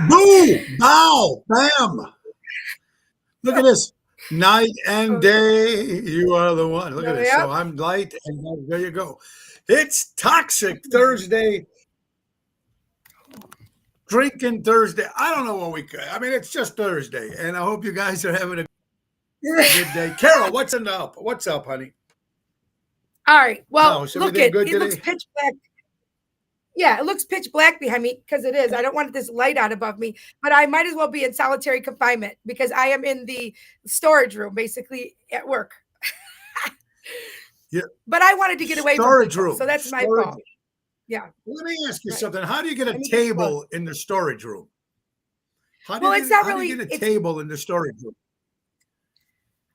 Boo! Bow! Bam! Look at this. Night and day, you are the one. Look at this. So Yep. I'm light, and there you go. It's Toxic Thursday, Drinking Thursday. I don't know what we could. I mean, it's just Thursday, and I hope you guys are having a good day. Carol, what's up? What's up, honey? All right. Well, Oh, is look everything at good it. Looks today? pitch black. Yeah, it looks pitch black behind me because it is. I don't want this light out above me, but I might as well be in solitary confinement because I am in the storage room, basically at work. Yeah. But I wanted to get away from Storage people, room. so that's my Storage. fault. Yeah. Let me ask you Right. something. How do you get I a need to table in the storage room? How do Well, you it's get, not how do you really. get a It's table in the storage room?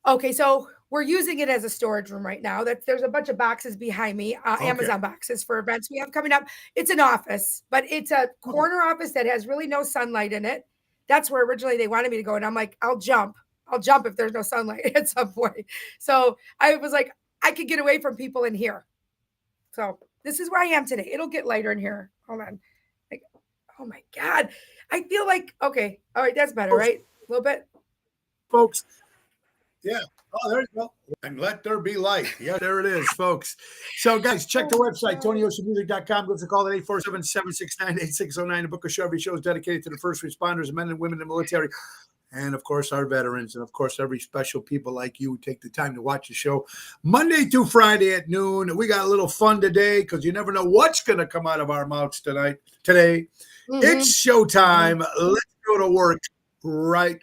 okay. So we're using it as a storage room right now. There's a bunch of boxes behind me, Okay. Amazon boxes for events we have coming up. It's an office, but it's a corner office that has really no sunlight in it. That's where originally they wanted me to go, and I'm like, I'll jump if there's no sunlight at some point. So I was like, I could get away from people in here. So this is where I am today. It'll get lighter in here. Hold on. Like, oh my God. I feel like, okay. All right. That's better, right? A little bit. Folks. Yeah. Oh, there you go. And let there be light. Yeah, there it is, folks. So, guys, check the website, TonyOceanMusic.com. Give us a call at 847-769-8609 to book a show. Every show is dedicated to the first responders, men and women in the military, and, of course, our veterans. And, of course, every special people like you who take the time to watch the show Monday through Friday at noon. We got a little fun today because you never know what's going to come out of our mouths today. Mm-hmm. It's showtime. Let's go to work. Right.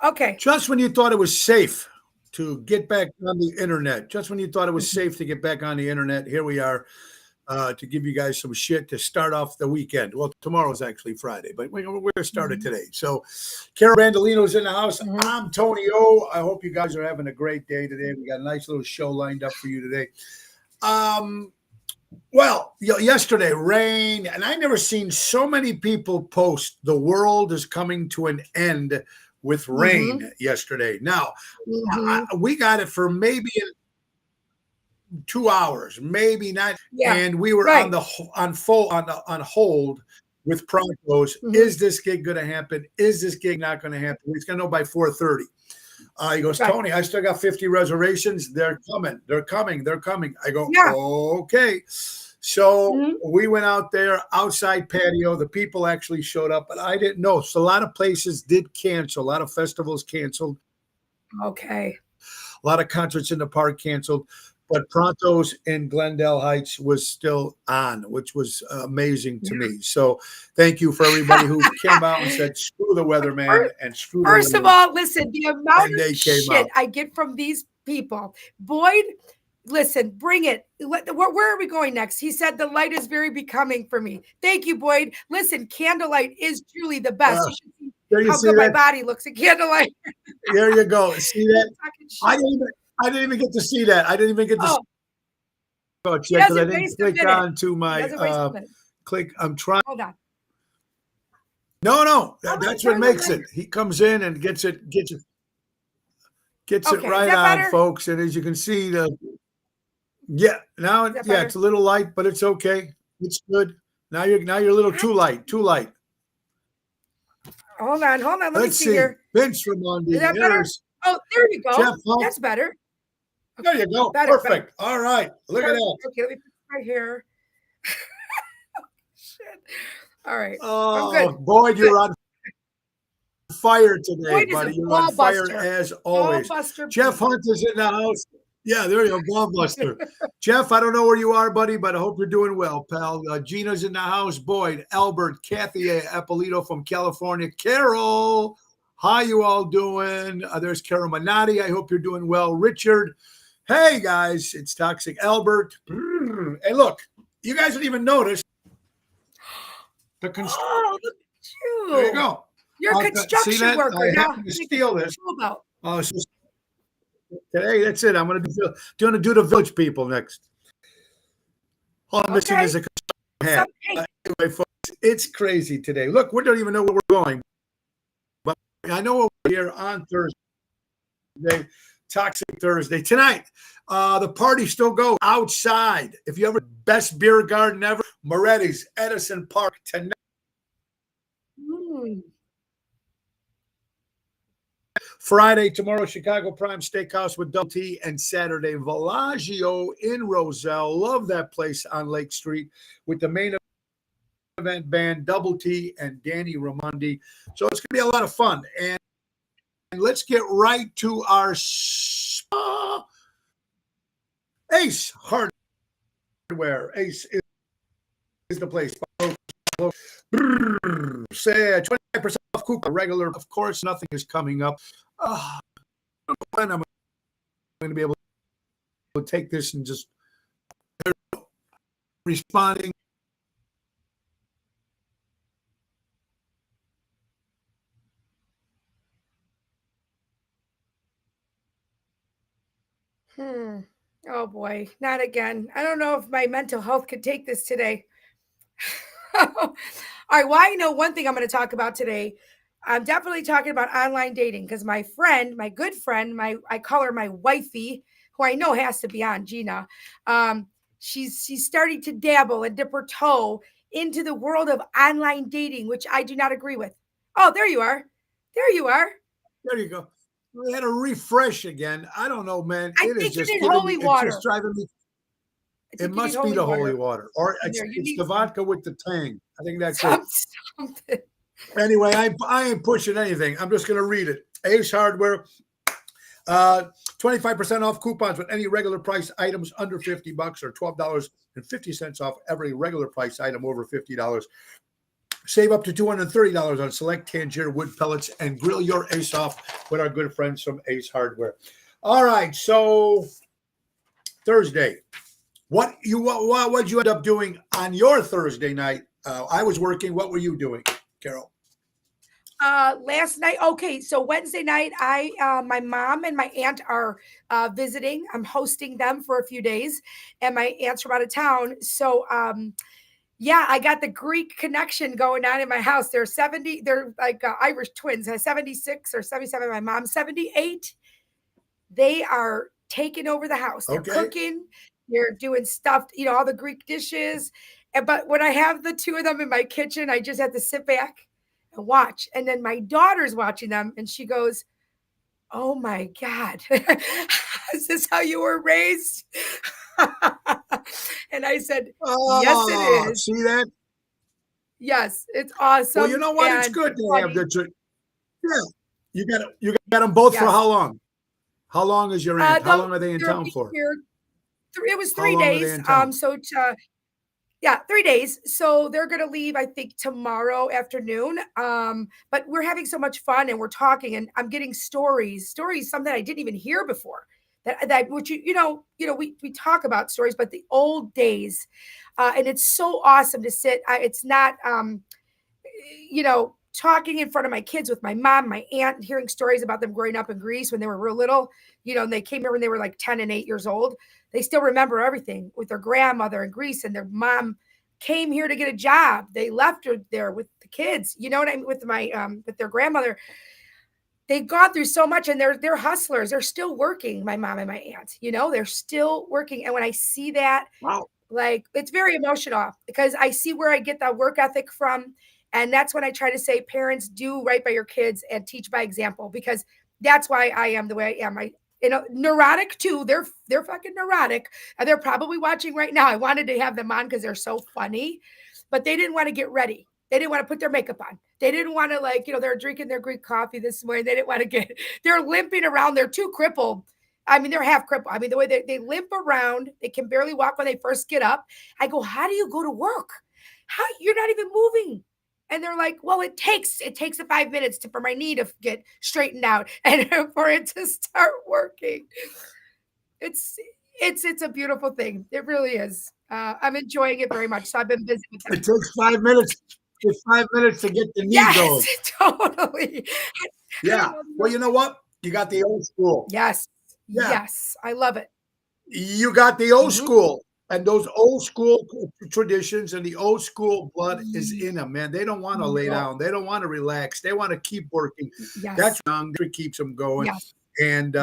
Okay. Just when you thought it was safe to get back on the internet, just when you thought it was safe to get back on the internet, here we are to give you guys some shit to start off the weekend. Well, tomorrow's actually Friday, but we're going to start it today. So, Carol Bandolino's in the house. I'm Tony O. I hope you guys are having a great day today. We got a nice little show lined up for you today. Well, yesterday, rain, and I never seen so many people post the world is coming to an end with rain yesterday. Now, we got it for maybe 2 hours, maybe not. Yeah, and we were right. on hold with Prontos. Is this gig going to happen? Is this gig not going to happen? He's going to know by 4:30. He goes, Right. Tony, I still got 50 reservations. They're coming. I go, Yeah. okay. So we went out there, outside patio. The people actually showed up, but I didn't know. So a lot of places did cancel. A lot of festivals canceled. Okay. A lot of concerts in the park canceled. But Prontos in Glendale Heights was still on, which was amazing to me. So thank you for everybody who came out and said, screw the weather, and screw the First of weather. all, listen, the amount And they of came shit out. I get from these people. Boyd, listen, bring it. Where are we going next? He said the light is very becoming for me. Thank you, Boyd. Listen, candlelight is truly the best. You should see There you how see good my that? body looks at candlelight. There you go. See that? Talking shit. I didn't even get to see that. I didn't even get to see Oh, it yet because I doesn't didn't waste a click minute. on to my Doesn't waste a minute. click. I'm trying. Hold on. No. I'm gonna That's what turn the makes light. it. He comes in and gets it Okay, is right that on, better? folks. And as you can see, now Is that better? it's a little light, but it's okay. It's good. Now you're a little too light. Hold on. Let me Let's see see. here. Vince Raimondi. Is that better? Here's- Oh, there you go. Jeff Hunt. That's better. There you go. Better. Perfect. All right. Look at that. Okay, let me put it right here. Shit. All right. Oh, good. Boyd, you're on fire today, Boyd is a buddy. You're ball on fire buster. as always. Ball buster. Jeff Hunt is in the house. Yeah, there you go, Gallbuster. Jeff, I don't know where you are, buddy, but I hope you're doing well, pal. Gina's in the house. Boyd, Albert, Kathy Apolito from California. Carol, how you all doing? There's Carol Manotti. I hope you're doing well. Richard, hey, guys, it's Toxic Albert. Hey, look, you guys didn't even notice the Oh, look at you. There you go. You're a construction worker. I Now, happened to steal this. about. Today, that's it. I'm going to do the Village People next. All I'm missing is a hat. Anyway, folks, it's crazy today. Look, we don't even know where we're going, but I know we're here on Thursday, Toxic Thursday tonight. The party still goes outside. If you ever best beer garden ever, Moretti's, Edison Park tonight. Friday, tomorrow, Chicago Prime Steakhouse with Double T, and Saturday, Villaggio in Roselle. Love that place on Lake Street with the main event band, Double T and Danny Ramondi. So it's going to be a lot of fun. And let's get right to our Ace Hardware. Ace is the place. Say 25% off coupon regular. Of course, nothing is coming up. I don't know when I'm going to be able to take this and just responding. Oh boy, not again. I don't know if my mental health could take this today. All right, well, I know one thing I'm going to talk about today. I'm definitely talking about online dating because my friend, my good friend, I call her my wifey, who I know has to be on, Gina. She's starting to dabble and dip her toe into the world of online dating, which I do not agree with. Oh, there you are. There you are. There you go. We had a refresh again. I don't know, man. I think you did holy water. It's just driving me. It must be the holy water, or it's the vodka with the tang. I think that's it. Anyway, I ain't pushing anything. I'm just going to read it. Ace Hardware, 25% off coupons with any regular price items under $50 or $12.50 off every regular price item over $50. Save up to $230 on select Tangier wood pellets and grill your Ace off with our good friends from Ace Hardware. All right, so Thursday. What did you end up doing on your Thursday night? I was working. What were you doing, Carol? Last night. Okay, so Wednesday night, my mom and my aunt are visiting. I'm hosting them for a few days, and my aunt's from out of town. So, yeah, I got the Greek connection going on in my house. They're like Irish twins. 76 or 77. My mom's 78. They are taking over the house. They're cooking. They're doing stuff, all the Greek dishes. But when I have the two of them in my kitchen, I just have to sit back and watch. And then my daughter's watching them and she goes, "Oh my God, is this how you were raised?" And I said, "Yes, it is." See that? Yes, it's awesome. Well, you know what? It's good to have the you got them both for how long? How long is your aunt? How long are they in town for? It was 3 days. 3 days. So they're going to leave, I think, tomorrow afternoon. But we're having so much fun and we're talking and I'm getting stories, something I didn't even hear before that which, we talk about stories, but the old days, and it's so awesome to sit. It's not, talking in front of my kids with my mom, my aunt, hearing stories about them growing up in Greece when they were real little, and they came here when they were like 10 and 8 years old. They still remember everything with their grandmother in Greece, and their mom came here to get a job. They left her there with the kids, what I mean, with with their grandmother. They've gone through so much and they're hustlers. They're still working. My mom and my aunt, they're still working. And when I see that, wow, like, it's very emotional because I see where I get that work ethic from. And that's when I try to say, parents, do right by your kids and teach by example, because that's why I am the way I am. Neurotic too. They're fucking neurotic. And they're probably watching right now. I wanted to have them on because they're so funny, but they didn't want to get ready. They didn't want to put their makeup on. They didn't want to they're drinking their Greek coffee this morning. They didn't want to they're limping around. They're too crippled I mean, they're half crippled. I mean, the way they limp around, they can barely walk when they first get up. I go, how do you go to work? How you're not even moving? And they're like, well, it takes a 5 minutes for my knee to get straightened out and for it to start working. It's a beautiful thing. It really is. I'm enjoying it very much. So I've been busy with it. It takes 5 minutes. It's 5 minutes to get the knee going. Yes, totally. Yeah. Well, you know what? You got the old school. Yes. Yeah. Yes. I love it. You got the old school, and those old school traditions and the old school blood is in them, man. They don't want to lay down. They don't want to relax. They want to keep working. Yes. That's young. It keeps them going. Yes. And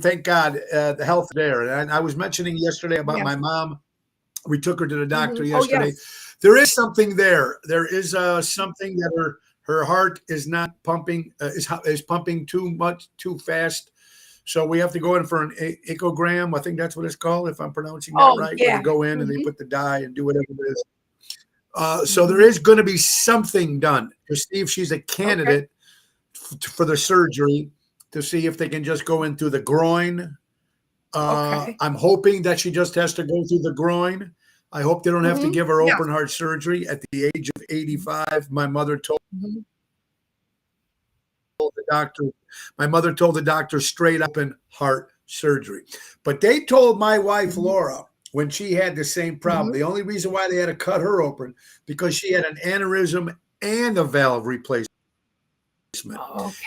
thank God the health there. And I was mentioning yesterday about my mom. We took her to the doctor yesterday. Oh, yes. There is something there. There is something that her heart is not pumping, is pumping too fast. So we have to go in for an echogram. I think that's what it's called, if I'm pronouncing that right. Yeah. Where they go in and they put the dye and do whatever it is. So there is going to be something done to see if she's a candidate for the surgery, to see if they can just go in through the groin. I'm hoping that she just has to go through the groin. I hope they don't have to give her open heart surgery at the age of 85. My mother told the doctor. My mother told the doctor straight up in heart surgery. But they told my wife Laura when she had the same problem. The only reason why they had to cut her open because she had an aneurysm and a valve replacement.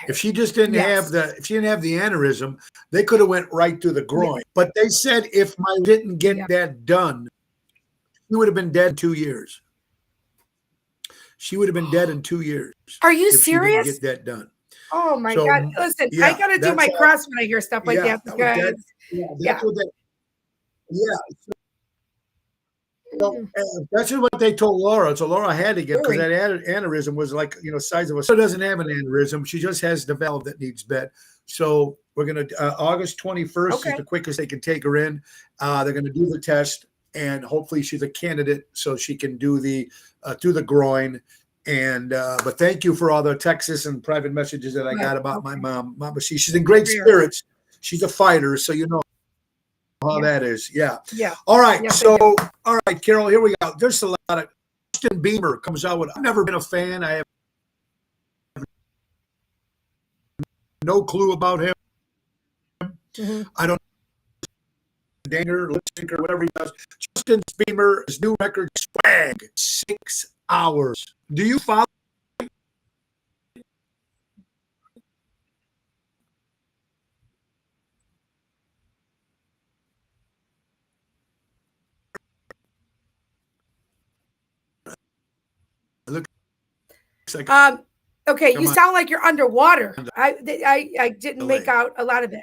If she just didn't have the aneurysm, they could have went right through the groin. But they said if my didn't get that done, she would have been dead 2 years. She would have been dead in 2 years. Are you serious? She didn't get that done. Oh my God! Listen, I gotta do my cross when I hear stuff like that because So, that's what they told Laura. So Laura had to get, because that aneurysm was like, size of a. She doesn't have an aneurysm. She just has the valve that needs bed. So we're gonna August 21st is the quickest they can take her in. They're gonna do the test, and hopefully she's a candidate, so she can do the groin. And but thank you for all the texts and private messages that I got about my mom. Mama, she's in great spirits. She's a fighter, so you know how that is. Yeah. All right. All right, Carol, here we go. There's a lot of Justin Bieber comes out with. I've never been a fan. I have no clue about him. I don't know. Danger, lip sync, or whatever he does. Justin Bieber, his new record, Swag, 6 hours. Do you follow? Okay, you sound like you're underwater. I didn't make out a lot of it.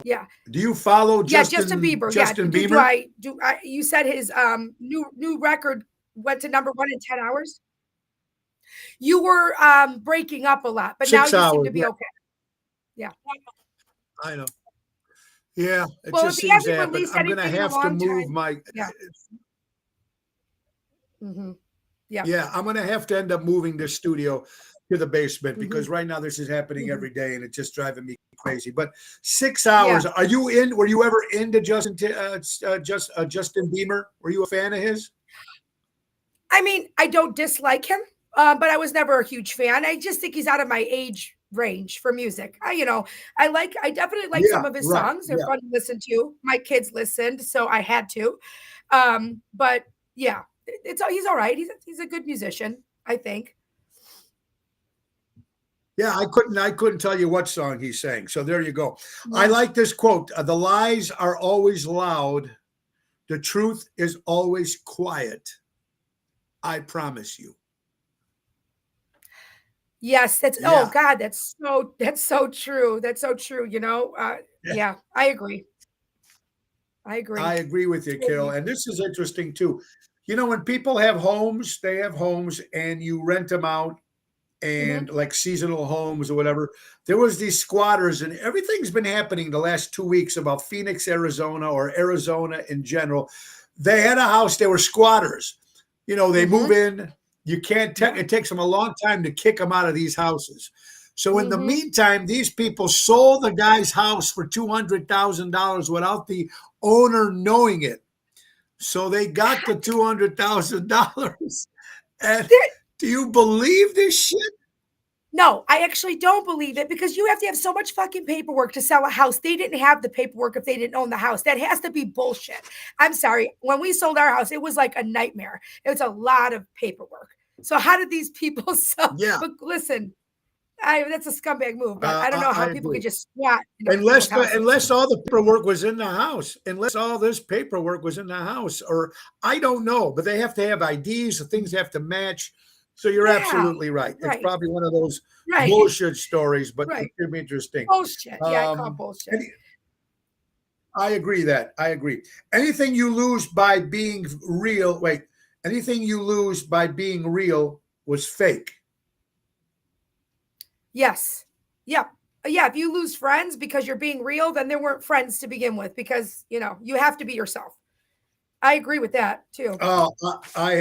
Yeah. Do you follow Justin Bieber? Justin Bieber? You said his new record went to #1 in 10 hours. You were breaking up a lot, but 6 now hours, you seem to be okay. Yeah. I know. Yeah, it Well, just if he seems hasn't that. But released I'm going to anything in a have to long move time. my. Yeah. I'm going to have to end up moving the studio to the basement because right now this is happening every day and it's just driving me crazy. But 6 hours. Are you in? Were you ever into Justin Bieber? Were you a fan of his? I mean, I don't dislike him, but I was never a huge fan. I just think he's out of my age range for music. I definitely like some of his songs. They're fun to listen to. My kids listened, so I had to. But yeah, he's all right. He's a good musician, I think. Yeah, I couldn't tell you what song he sang. So there you go. I like this quote. The lies are always loud. The truth is always quiet. I promise you. Yes, oh God, that's so true. That's so true. Yeah, I agree. I agree with you, Carol. And this is interesting too. When people have homes, they have homes and you rent them out and like seasonal homes or whatever. There was these squatters, and everything's been happening the last 2 weeks about Phoenix, Arizona, or Arizona in general. They had a house. They were squatters. They move in. You can't. It takes them a long time to kick them out of these houses. So in the meantime, these people sold the guy's house for $200,000 without the owner knowing it. So they got the $200,000. And do you believe this shit? No, I actually don't believe it because you have to have so much fucking paperwork to sell a house. They didn't have the paperwork if they didn't own the house. That has to be bullshit. I'm sorry. When we sold our house, it was like a nightmare. It was a lot of paperwork. So how did these people sell? Yeah. But listen, that's a scumbag move. But I don't know how people could just squat. Unless all the paperwork was in the house, unless all this paperwork was in the house, or I don't know, but they have to have IDs, the things have to match. So you're absolutely right. It's probably one of those bullshit stories, but it could be interesting. Bullshit. Yeah, I call bullshit. I agree that. I agree. Anything you lose by being real, anything you lose by being real was fake. Yes. Yep. Yeah. If you lose friends because you're being real, then they weren't friends to begin with because, you have to be yourself. I agree with that too. Oh, I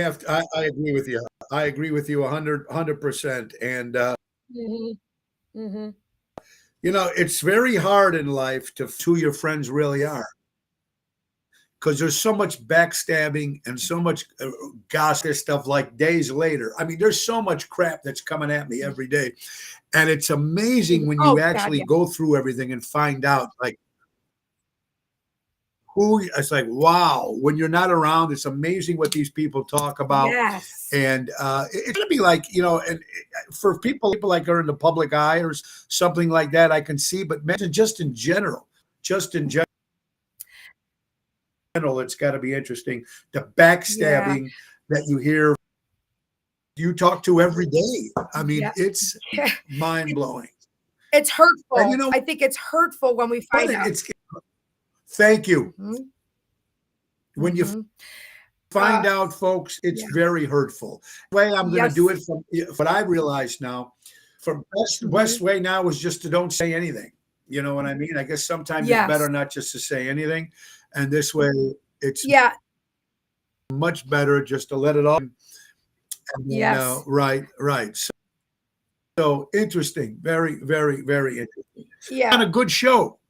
agree with you. I agree with you 100%. And, it's very hard in life to who your friends really are. Because there's so much backstabbing and so much gossip stuff like days later. I mean, there's so much crap that's coming at me every day. And it's amazing when you actually go through everything and find out it's like, wow, when you're not around, it's amazing what these people talk about. Yes. And it's going to be like, and for people like are in the public eye or something like that, I can see, but just in general, it's got to be interesting. The backstabbing that you hear, you talk to every day. I mean, it's mind blowing. It's hurtful. And I think it's hurtful when we find out. Thank you. When you find out, folks, it's very hurtful. The way I'm going to do it from what I realize now, from best way now is just to don't say anything. You know what I mean? I guess sometimes it's better not just to say anything. And this way it's much better just to let it all. Right. So interesting. Very, very, very interesting. Yeah. And a good show.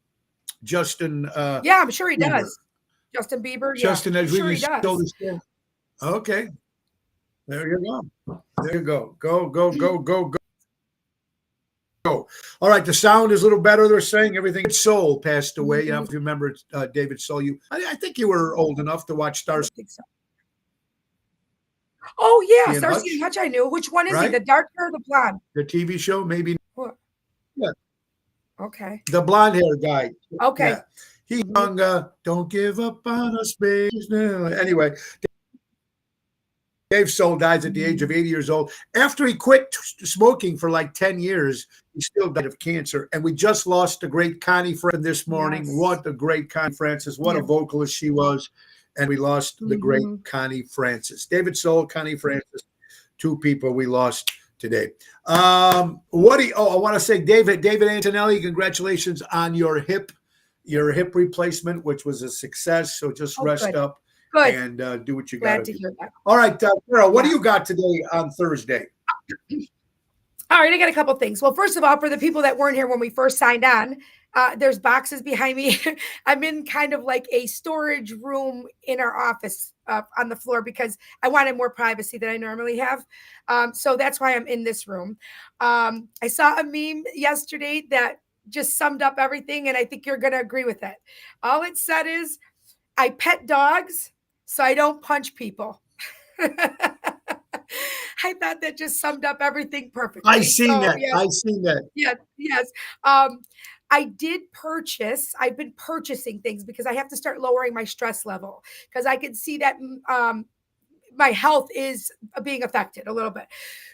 Justin. I'm sure he does. Justin Bieber. Justin, as sure we he does. Okay. There you go. There you go. Go. All right. The sound is a little better. They're saying everything. Soul passed away. If you remember David Soul, I think you were old enough to watch Starsky. Oh, yeah. Starsky and Hutch, I knew. Which one is he? The dark hair or the blonde? The TV show, maybe. What? Yeah. Okay. The blonde hair guy. Okay. Yeah. He hung don't give up on us, baby. Anyway, Dave Soul dies at the age of 80 years old. After he quit smoking for like 10 years, he still died of cancer. And we just lost the great Connie Francis this morning. Yes. What a great Connie Francis. What a vocalist she was. And we lost the great Connie Francis. David Soul, Connie Francis, two people we lost today. I want to say, David Antonelli, congratulations on your hip replacement, which was a success. So just rest up and do what you got to do. All right, Carol, what do you got today on Thursday? All right, I got a couple things. Well, first of all, for the people that weren't here when we first signed on, there's boxes behind me. I'm in kind of like a storage room in our office on the floor because I wanted more privacy than I normally have. So that's why I'm in this room. I saw a meme yesterday that just summed up everything, and I think you're going to agree with it. All it said is, I pet dogs, so I don't punch people. I thought that just summed up everything perfectly. I seen that. Yeah, yes. I've been purchasing things because I have to start lowering my stress level because I can see that my health is being affected a little bit.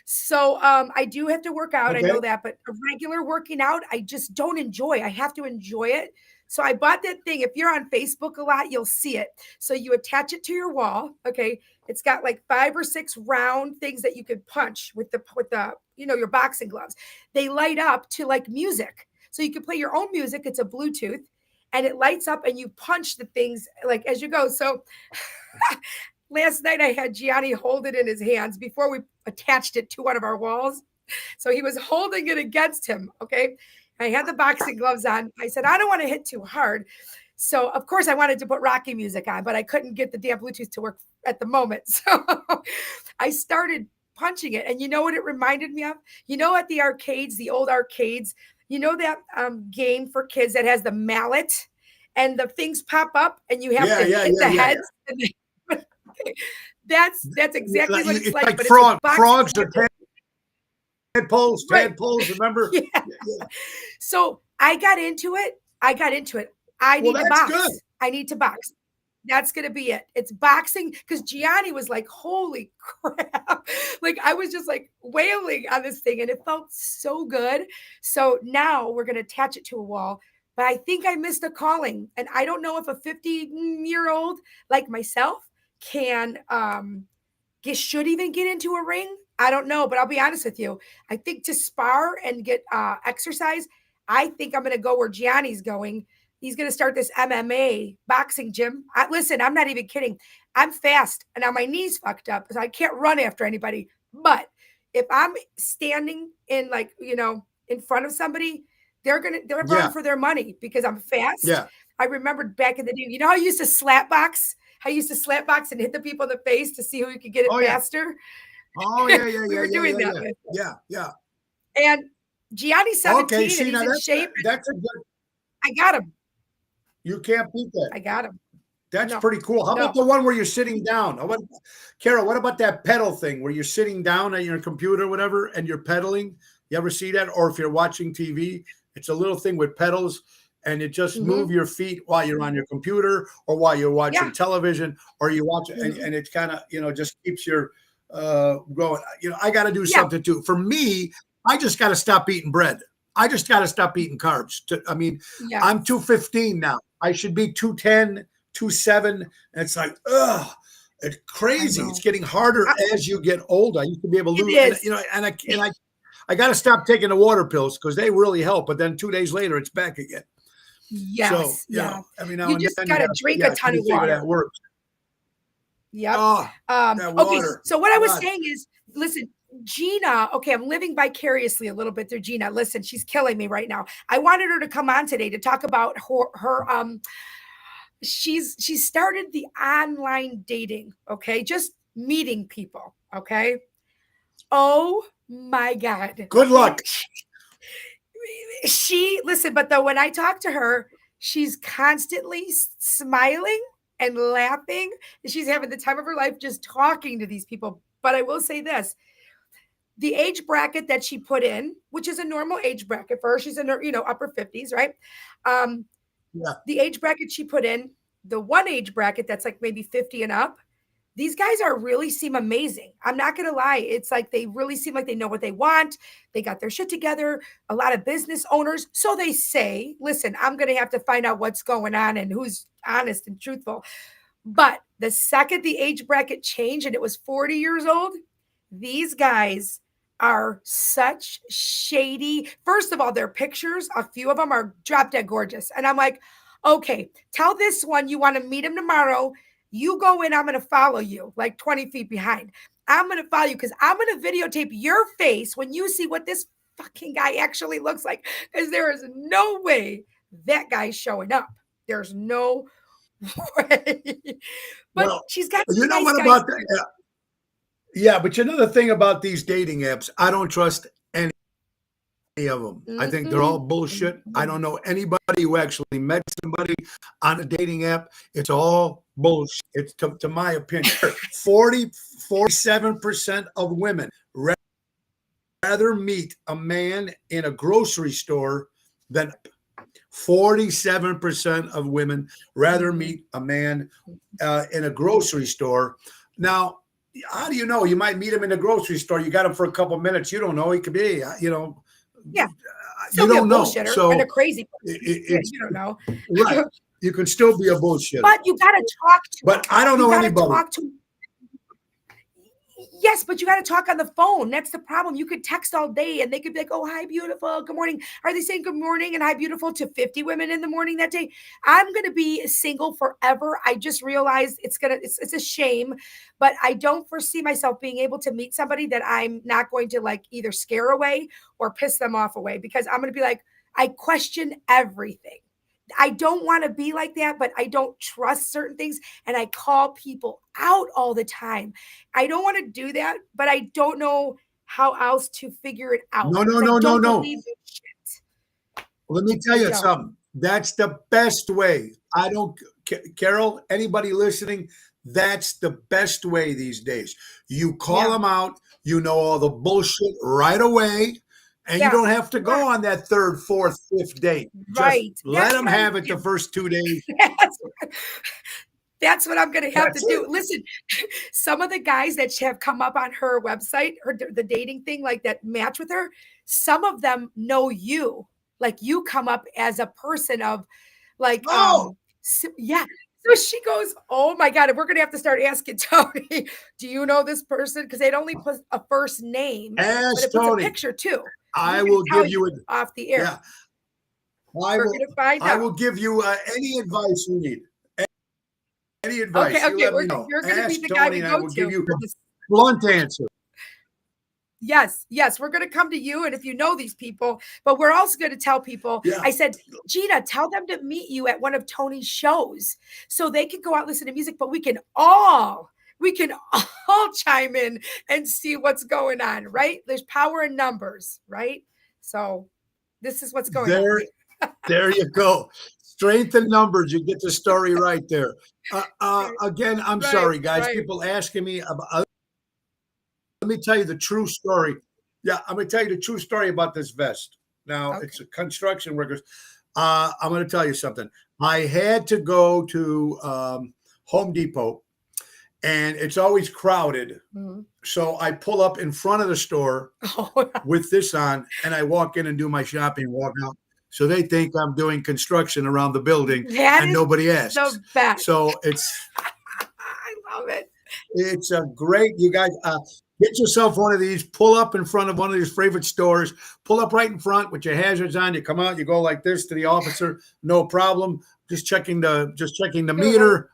So I do have to work out. Okay. I know that, but a regular working out, I just don't enjoy. I have to enjoy it. So I bought that thing. If you're on Facebook a lot, you'll see it. So you attach it to your wall. Okay. It's got like 5 or 6 round things that you could punch with the, your boxing gloves. They light up to like music. So you can play your own music. It's a Bluetooth and it lights up and you punch the things like as you go. So last night I had Gianni hold it in his hands before we attached it to one of our walls. So he was holding it against him. Okay. I had the boxing gloves on. I said, I don't want to hit too hard. So of course I wanted to put Rocky music on, but I couldn't get the damn Bluetooth to work at the moment. So I started punching it. And you know what it reminded me of? You know, at the arcades, the old arcades, you know that game for kids that has the mallet and the things pop up and you have to hit the heads. That's exactly what it's like. But frogs or tadpoles, remember? Yeah. So I got into it. I need to box. Good. I need to box. That's going to be it. It's boxing, because Gianni was like, holy crap. Like, I was just like wailing on this thing and it felt so good. So now we're going to attach it to a wall. But I think I missed a calling. And I don't know if a 50-year-old like myself can should even get into a ring. I don't know, but I'll be honest with you. I think to spar and get exercise, I think I'm going to go where Gianni's going. He's going to start this MMA boxing gym. Listen, I'm not even kidding. I'm fast and now my knee's fucked up, so I can't run after anybody. But if I'm standing in, like, you know, in front of somebody, they're running for their money because I'm fast. Yeah. I remembered back in the day, you know how I used to slap box? I used to slap box and hit the people in the face to see who could get it faster. Oh, yeah. We were doing that. Yeah. And Gianni's 17 and he's in shape. That's a good. I got him. You can't beat that. I got him. That's pretty cool. How about the one where you're sitting down? Carol, what about that pedal thing where you're sitting down at your computer or whatever and you're pedaling? You ever see that? Or if you're watching TV, it's a little thing with pedals and it just move your feet while you're on your computer or while you're watching television, or you watch and it kind of, you know, just keeps your going. You know, I got to do something too. For me, I just got to stop eating bread. I just got to stop eating carbs. I'm 215 now. I should be 210, 27. And it's like, it's crazy. It's getting harder as you get older. I used to be able to lose, and I got to stop taking the water pills because they really help. But then 2 days later, it's back again. Yes. So, yeah. Every now you and just then got to drink a ton of water. That works. Yep. That okay. water. So what I was saying is, listen, Gina, okay, I'm living vicariously a little bit through Gina. Listen, she's killing me right now. I wanted her to come on today to talk about her she's started the online dating, okay? Just meeting people, okay? Oh my God. Good luck. But when I talk to her, she's constantly smiling and laughing. She's having the time of her life just talking to these people. But I will say this. The age bracket that she put in, which is a normal age bracket for her, she's in her, upper 50s, right? The age bracket she put in, the one age bracket that's like maybe 50 and up, these guys seem amazing. I'm not going to lie. It's like they really seem like they know what they want. They got their shit together. A lot of business owners. So they say, listen, I'm going to have to find out what's going on and who's honest and truthful. But the second the age bracket changed and it was 40 years old, these guys are such shady. First of all, their pictures, a few of them are drop dead gorgeous. And I'm like, okay, tell this one you want to meet him tomorrow. You go in, I'm going to follow you like 20 feet behind. I'm going to follow you because I'm going to videotape your face when you see what this fucking guy actually looks like. Because there is no way that guy's showing up. There's no way. But she's got you know what about that? Yeah, but you know the thing about these dating apps, I don't trust any of them. I think they're all bullshit. I don't know anybody who actually met somebody on a dating app. It's all bullshit. It's to my opinion. 47% of women rather meet a man in a grocery store than 47% of women rather meet a man in a grocery store. Now, how do you know? You might meet him in a grocery store. You got him for a couple of minutes. You don't know. He could be, Yeah. You don't know. So and a crazy. You don't know. Right. You can still be a bullshitter. But you got to talk to. But I don't know anybody. Yes, but you got to talk on the phone. That's the problem. You could text all day and they could be like, oh, hi, beautiful. Good morning. Are they saying good morning and hi, beautiful to 50 women in the morning that day? I'm going to be single forever. I just realized it's a shame, but I don't foresee myself being able to meet somebody that I'm not going to like either scare away or piss them off away, because I'm going to be like, I question everything. I don't want to be like that, but I don't trust certain things. And I call people out all the time. I don't want to do that, but I don't know how else to figure it out. No, no, because I no, no, don't no. believe in shit. Let me tell I you don't. something. That's the best way. Carol, anybody listening, that's the best way these days. You call Yeah. them out, you know all the bullshit right away, and you Yeah. don't have to go on that third, fourth, fifth date. Right. Just let That's them what I'm have it the saying. first 2 days. That's what I'm going to have That's to do. it. Listen, some of the guys that have come up on her website, or the dating thing, like that match with her, some of them know you. Like you come up as a person of like, Oh, yeah. So she goes, oh my God, we're going to have to start asking Tony, do you know this person? Because they'd only put a first name, but ask it puts a Tony. picture too. I We're going will to tell give you you off the air. yeah. We're going to find I out. will give you any advice you need. Any advice, Okay, you let me you're know. going to be Ask the guy Tony, we and I go will give to. you a blunt answer. Yes, we're going to come to you. And if you know these people, but we're also going to tell people, Yeah. I said, Gina, tell them to meet you at one of Tony's shows so they can go out and listen to music, but we can all chime in and see what's going on, right? There's power in numbers, right? So this is what's going on. There you go. Strength in numbers. You get the story right there. Again, I'm sorry, guys. Right. People asking me about. Let me tell you the true story. Yeah, I'm going to tell you the true story about this vest. Now, Okay. it's a construction workers. I'm going to tell you something. I had to go to Home Depot, and it's always crowded. Mhm. So I pull up in front of the store Oh, with this on, and I walk in and do my shopping and walk out. So they think I'm doing construction around the building, that and is nobody asks. the best. So it's I love it. it's a great. You guys get yourself one of these. Pull up in front of one of your favorite stores. Pull up right in front with your hazards on. You come out. You go like this to the officer. No problem. Just checking the meter.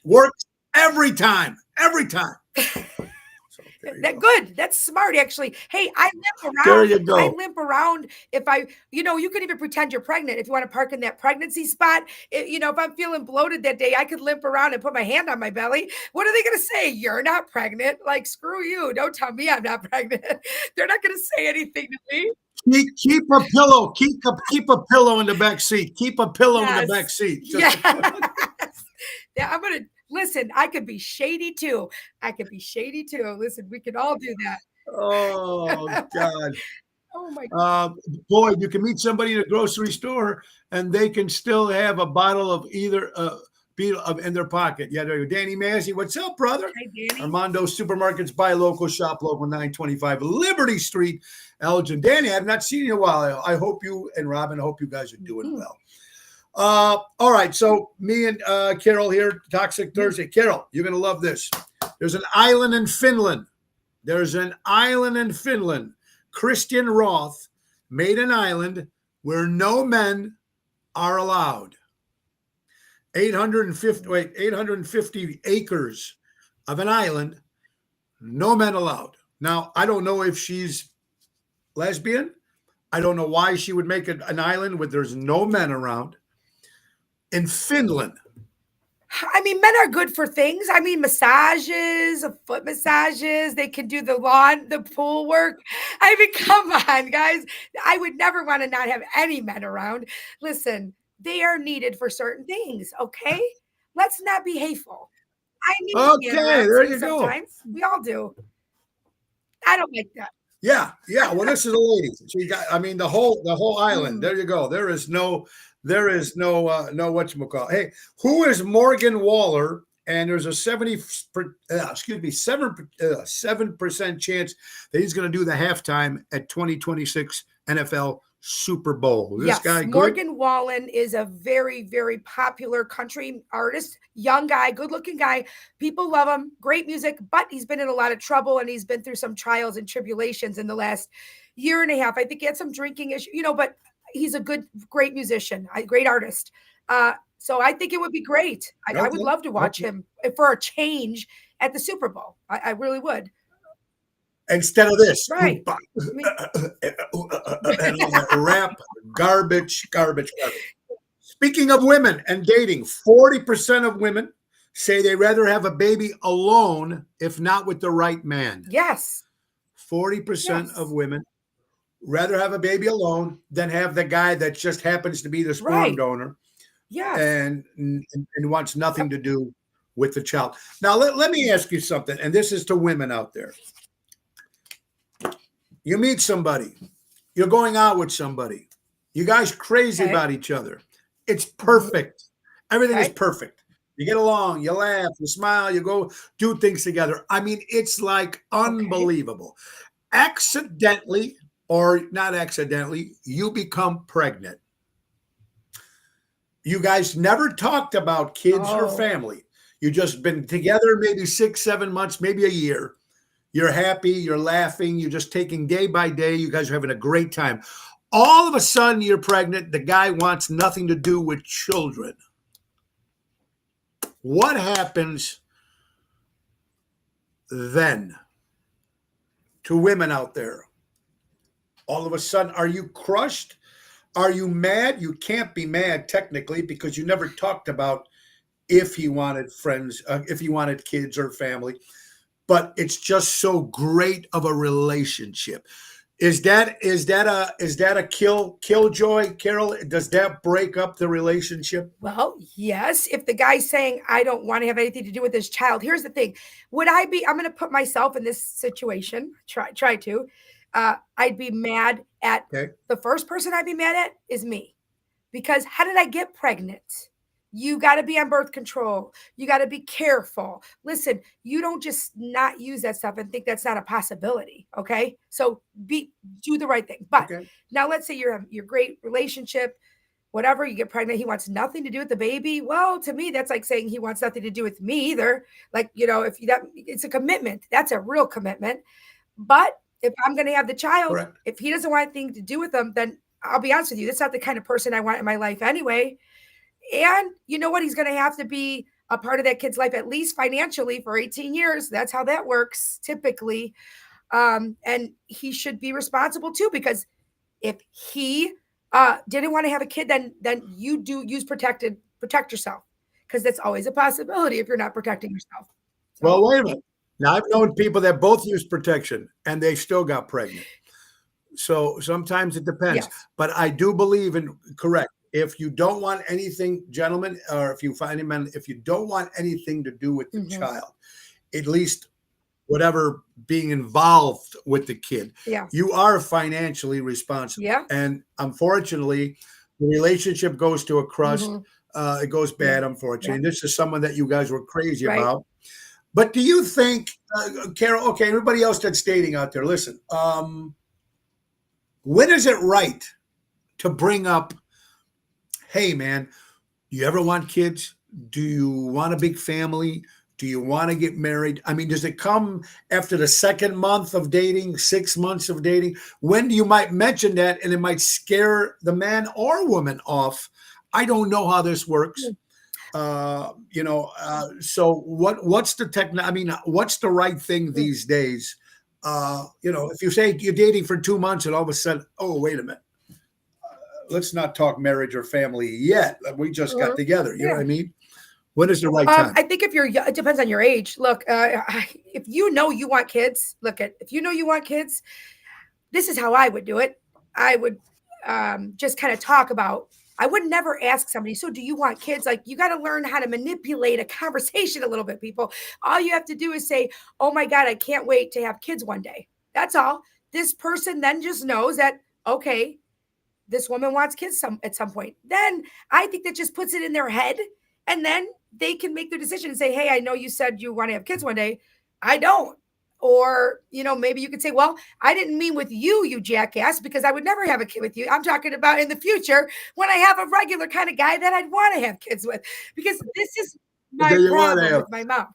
Works every time. Every time. So there you go. Good. That's smart, actually. Hey, I limp There around. you go. I limp around if you can even pretend you're pregnant if you want to park in that pregnancy spot. If I'm feeling bloated that day, I could limp around and put my hand on my belly. What are they going to say? You're not pregnant. Like, screw you. Don't tell me I'm not pregnant. They're not going to say anything to me. Keep a pillow. Keep a pillow in the back seat. Keep a pillow in the back seat. Yes. Yeah, I'm gonna listen. I could be shady too. Listen, we can all do that. Oh God. Oh my God. Boy, you can meet somebody in a grocery store and they can still have a bottle of either in their pocket. Yeah, there you go. Danny Massey, what's up, brother? Hi, Danny. Armando Supermarkets, buy local, shop local, 925 Liberty Street, Elgin. Danny, I've not seen you in a while. I hope you and Robin, I hope you guys are doing well. All right, so me and Carol here, Toxic Thursday. Carol, you're going to love this. There's an island in Finland. Christian Roth made an island where no men are allowed. 850 acres of an island, no men allowed. Now, I don't know if she's lesbian. I don't know why she would make an island where there's no men around. In Finland. I mean, men are good for things. I mean, massages, foot massages. They can do the lawn, the pool work. I mean, come on, guys. I would never want to not have any men around. Listen, they are needed for certain things. Okay, let's not be hateful. I need to be there you sometimes. We all do. I don't like that. Yeah. Well, this is a lady. She got. I mean, the whole island. There you go. There is no whatchamacallit. Hey, who is Morgan Waller? And there's a 7% chance that he's going to do the halftime at 2026 NFL Super Bowl. This Yes, guy good? Morgan Wallen is a very, very popular country artist, young guy, good-looking guy. People love him, great music, but he's been in a lot of trouble and he's been through some trials and tribulations in the last year and a half. I think he had some drinking issue, but he's a great musician, great artist. So I think it would be great. I would love to watch him for a change at the Super Bowl. I really would. Instead of this, Right. and all that rap, garbage. Speaking of women and dating, 40% of women say they rather have a baby alone if not with the right man. Yes. 40% of women rather have a baby alone than have the guy that just happens to be the sperm donor. Yes. And wants nothing to do with the child. Now, let me ask you something, and this is to women out there. You meet somebody, you're going out with somebody, you guys crazy about each other. It's perfect. Everything is perfect. You get along, you laugh, you smile, you go do things together. I mean, it's like unbelievable. Accidentally or not accidentally, you become pregnant. You guys never talked about kids or family. You just been together maybe 6, 7 months, maybe a year. You're happy, you're laughing, you're just taking day by day. You guys are having a great time. All of a sudden, you're pregnant. The guy wants nothing to do with children. What happens then to women out there? All of a sudden, are you crushed? Are you mad? You can't be mad technically because you never talked about if he wanted friends, if he wanted kids or family. But it's just so great of a relationship. Is that a killjoy, Carol? Does that break up the relationship? Well, yes. If the guy's saying, I don't want to have anything to do with this child, here's the thing. I'm going to put myself in this situation, try to. I'd be mad at the first person I'd be mad at is me. Because how did I get pregnant? You got to be on birth control. You got to be careful. Listen, you don't just not use that stuff and think that's not a possibility. Okay. So do the right thing. But now let's say you're your great relationship, whatever, you get pregnant. He wants nothing to do with the baby. Well, to me, that's like saying he wants nothing to do with me either. Like, it's a commitment. That's a real commitment. But if I'm going to have the child, if he doesn't want anything to do with them, then I'll be honest with you. That's not the kind of person I want in my life anyway. And you know what? He's going to have to be a part of that kid's life, at least financially, for 18 years. That's how that works typically. And he should be responsible too, because if he didn't want to have a kid, then you protect yourself, because that's always a possibility if you're not protecting yourself. So, well, wait a minute. Now, I've known people that both use protection and they still got pregnant. So sometimes it depends. Yes. But I do believe in correct. If you don't want anything, gentlemen, or if you find him, if you don't want anything to do with the child, at least whatever being involved with the kid, you are financially responsible. Yeah. And unfortunately, the relationship goes to a crust. It goes bad, unfortunately. And this is someone that you guys were crazy about. But do you think, Carol, okay, everybody else that's dating out there, listen, when is it right to bring up, hey, man, do you ever want kids? Do you want a big family? Do you want to get married? I mean, does it come after the second month of dating, 6 months of dating? When you might mention that and it might scare the man or woman off? I don't know how this works. So what's what's the right thing these days? If you say you're dating for 2 months and all of a sudden, oh, wait a minute. Let's not talk marriage or family yet. We just got together. You know what I mean? When is the right time? I think it depends on your age. Look, if you know you want kids, this is how I would do it. I would just kind of talk about, I would never ask somebody, so do you want kids? Like, you got to learn how to manipulate a conversation a little bit, people. All you have to do is say, oh my God, I can't wait to have kids one day. That's all. This person then just knows that, okay, this woman wants kids at some point. Then I think that just puts it in their head, and then they can make their decision and say, hey, I know you said you want to have kids one day. I don't. Or, maybe you could say, well, I didn't mean with you, you jackass, because I would never have a kid with you. I'm talking about in the future when I have a regular kind of guy that I'd want to have kids with, because this is my problem with my mouth.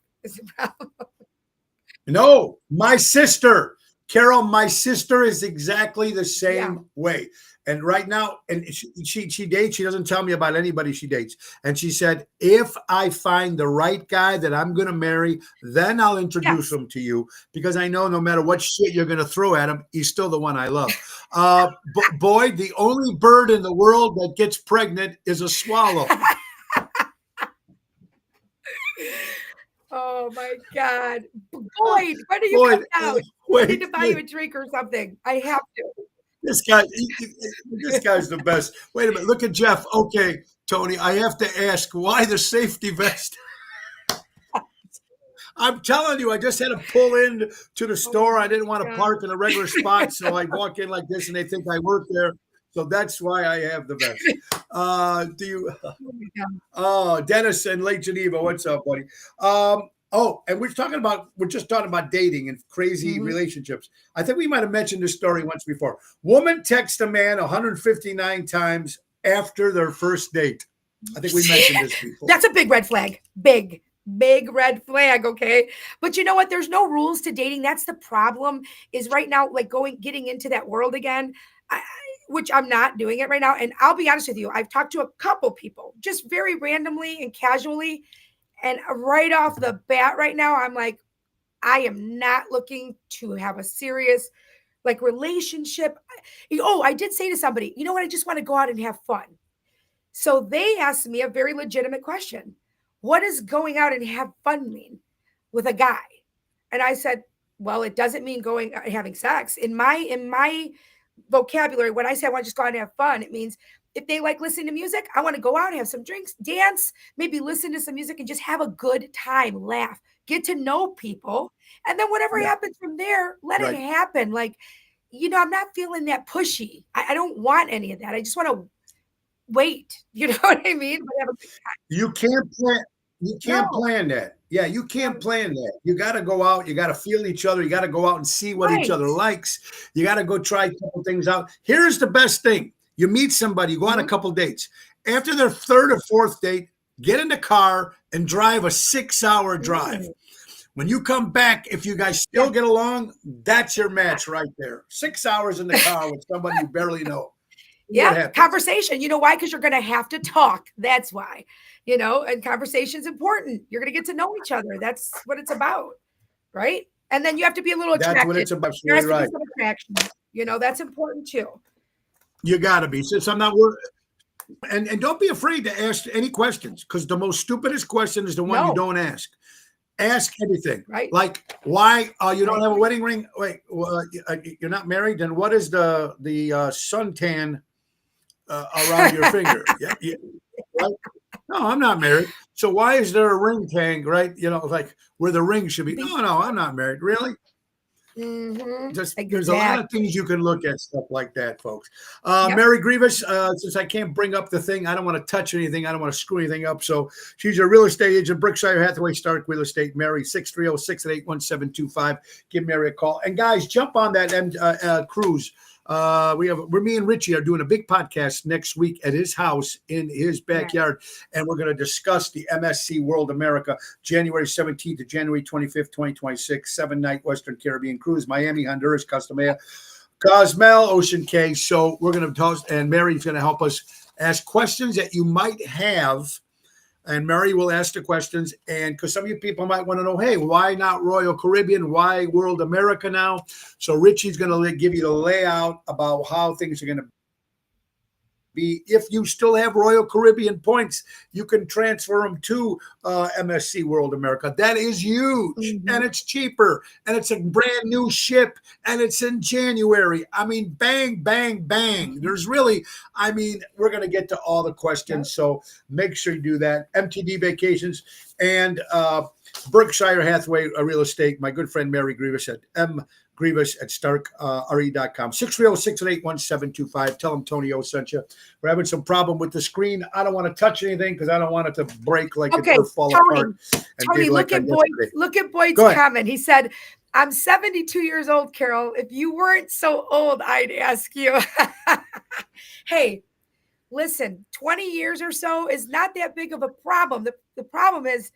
No, my sister, Carol, my sister is exactly the same way. And right now, and she dates, she doesn't tell me about anybody she dates. And she said, if I find the right guy that I'm going to marry, then I'll introduce him to you, because I know no matter what shit you're going to throw at him, he's still the one I love. Boy, the only bird in the world that gets pregnant is a swallow. Oh my God. Boyd, when are you coming out? I need to buy you a drink or something. I have to. This guy's the best. Wait a minute. Look at Jeff. Okay, Tony, I have to ask, why the safety vest? I'm telling you, I just had to pull in to the store. I didn't want to park in a regular spot, so I walk in like this, and they think I work there. So that's why I have the vest. Dennis in Lake Geneva, what's up, buddy? And we're just talking about dating and crazy relationships. I think we might have mentioned this story once before. Woman texts a man 159 times after their first date. I think we mentioned this before. That's a big red flag. Big red flag. Okay. But you know what? There's no rules to dating. That's the problem, is right now, like getting into that world again, which I'm not doing it right now. And I'll be honest with you, I've talked to a couple people just very randomly and casually. And right off the bat right now, I'm like, I am not looking to have a serious relationship. Oh, I did say to somebody, you know what? I just want to go out and have fun. So they asked me a very legitimate question. What does going out and have fun mean with a guy? And I said, well, it doesn't mean going and having sex. In my vocabulary, when I say I want to just go out and have fun, it means if they like listening to music, I want to go out and have some drinks, dance, maybe listen to some music and just have a good time, laugh, get to know people. And then whatever happens from there, let it happen. I'm not feeling that pushy. I don't want any of that. I just want to wait. You know what I mean? But have a good time. You can't plan that. Yeah, you can't plan that. You got to go out. You got to feel each other. You got to go out and see what each other likes. You got to go try a couple things out. Here's the best thing. You meet somebody, you go on a couple dates. After their third or fourth date, get in the car and drive a 6-hour drive. When you come back, if you guys still get along, that's your match right there. 6 hours in the car with somebody you barely know. Yeah, conversation. You know why? Because you're going to have to talk. That's why, and conversation's important. You're going to get to know each other. That's what it's about, right? And then you have to be a little attracted. That's what it's about. There has to be some attraction. That's important too. You got to be. Since I'm not worried. And don't be afraid to ask any questions, because the most stupidest question is the one you don't ask. Ask anything. Right. Like, why you don't have a wedding ring? Wait, you're not married? Then what is the suntan around your finger? Right? No, I'm not married. So why is there a ring tag, right? Where the ring should be. No, I'm not married. Really? There's a lot of things you can look at, stuff like that, folks. Mary Grievous, since I can't bring up the thing, I don't want to touch anything. I don't want to screw anything up. So she's a real estate agent, Berkshire Hathaway, Stark Real Estate. Mary, 630-688-1725. Give Mary a call. And guys, jump on that cruise. Me and Richie are doing a big podcast next week at his house in his backyard, and we're going to discuss the MSC World America, January 17th to January 25th, 2026, 7-night Western Caribbean cruise, Miami, Honduras, Cozumel, Ocean Cay. So we're going to toast, and Mary's going to help us ask questions that you might have. And Mary will ask the questions. And because some of you people might want to know, hey, why not Royal Caribbean? Why World America now? So Richie's going to give you the layout about how things are going to be. If you still have Royal Caribbean points, you can transfer them to MSC World America. That is huge, and it's cheaper, and it's a brand new ship, and it's in January. I mean, bang, bang, bang. There's really, we're going to get to all the questions, so make sure you do that. MTD Vacations and Berkshire Hathaway Real Estate. My good friend Mary Grievous at starkre.com. 630-688-1725. Tell them Tony O sent you. We're having some problem with the screen. I don't want to touch anything because I don't want it to break it or fall apart. Tony, look at Boyd's comment. He said, I'm 72 years old, Carol. If you weren't so old, I'd ask you. Hey, listen, 20 years or so is not that big of a problem. The problem is,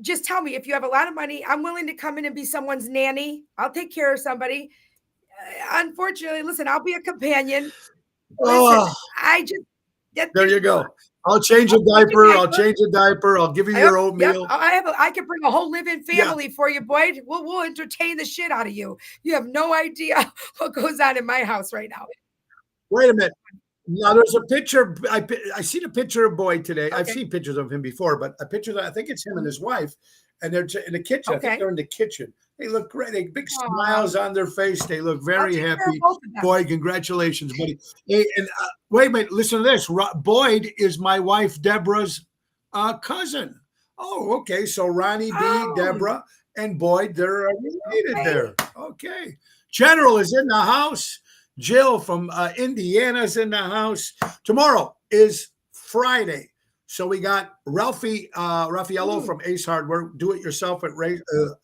just tell me if you have a lot of money, I'm willing to come in and be someone's nanny. I'll take care of somebody. Unfortunately, listen, I'll be a companion. Listen, Oh, I just that there you go. I'll change a diaper. I'll change a diaper. I'll give you your oatmeal. I can bring a whole living Yeah. family for you, Boyd. We'll entertain the shit out of you. You have no idea what goes on in my house right now. Wait a minute. Now there's a picture. I seen a picture of Boyd today. I've Okay. seen pictures of him before, but a picture that I think it's him and his wife, and they're in the kitchen. I think Okay. they're in the kitchen. They look great. They big Aw. smiles on their face. They look I'll very take care of happy. both of them. Boyd, congratulations, buddy. Hey, and wait a minute. Listen to this. Boyd is my wife Deborah's cousin. Oh, okay. So Ronnie B, Oh. Deborah, and Boyd, they're related Okay. there. Okay. General is in the house. Jill from Indiana's in the house. Tomorrow is Friday. So we got Raffaello from Ace Hardware, do it yourself at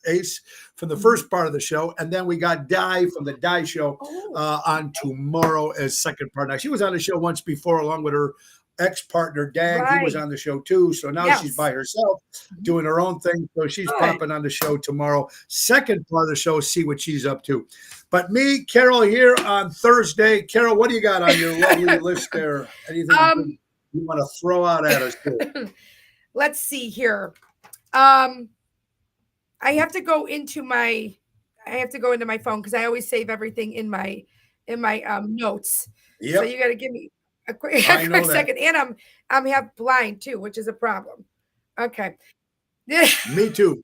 Ace for the first part of the show. And then we got Di from the Di Show on tomorrow as second part. Now, she was on the show once before along with her ex-partner, Dag. He was Right. on the show too. So now she's Yes. by herself doing her own thing. So she's Good. popping on the show tomorrow. Second part of the show, see what she's up to. But me, Carol, here on Thursday. Carol, what do you got on your lovely list there? Anything you want to throw out at us too? Let's see here. I have to go into my phone because I always save everything in my notes. Yep. So you got to give me a quick I know that. second. And I'm half blind too, which is a problem. Okay. Me too.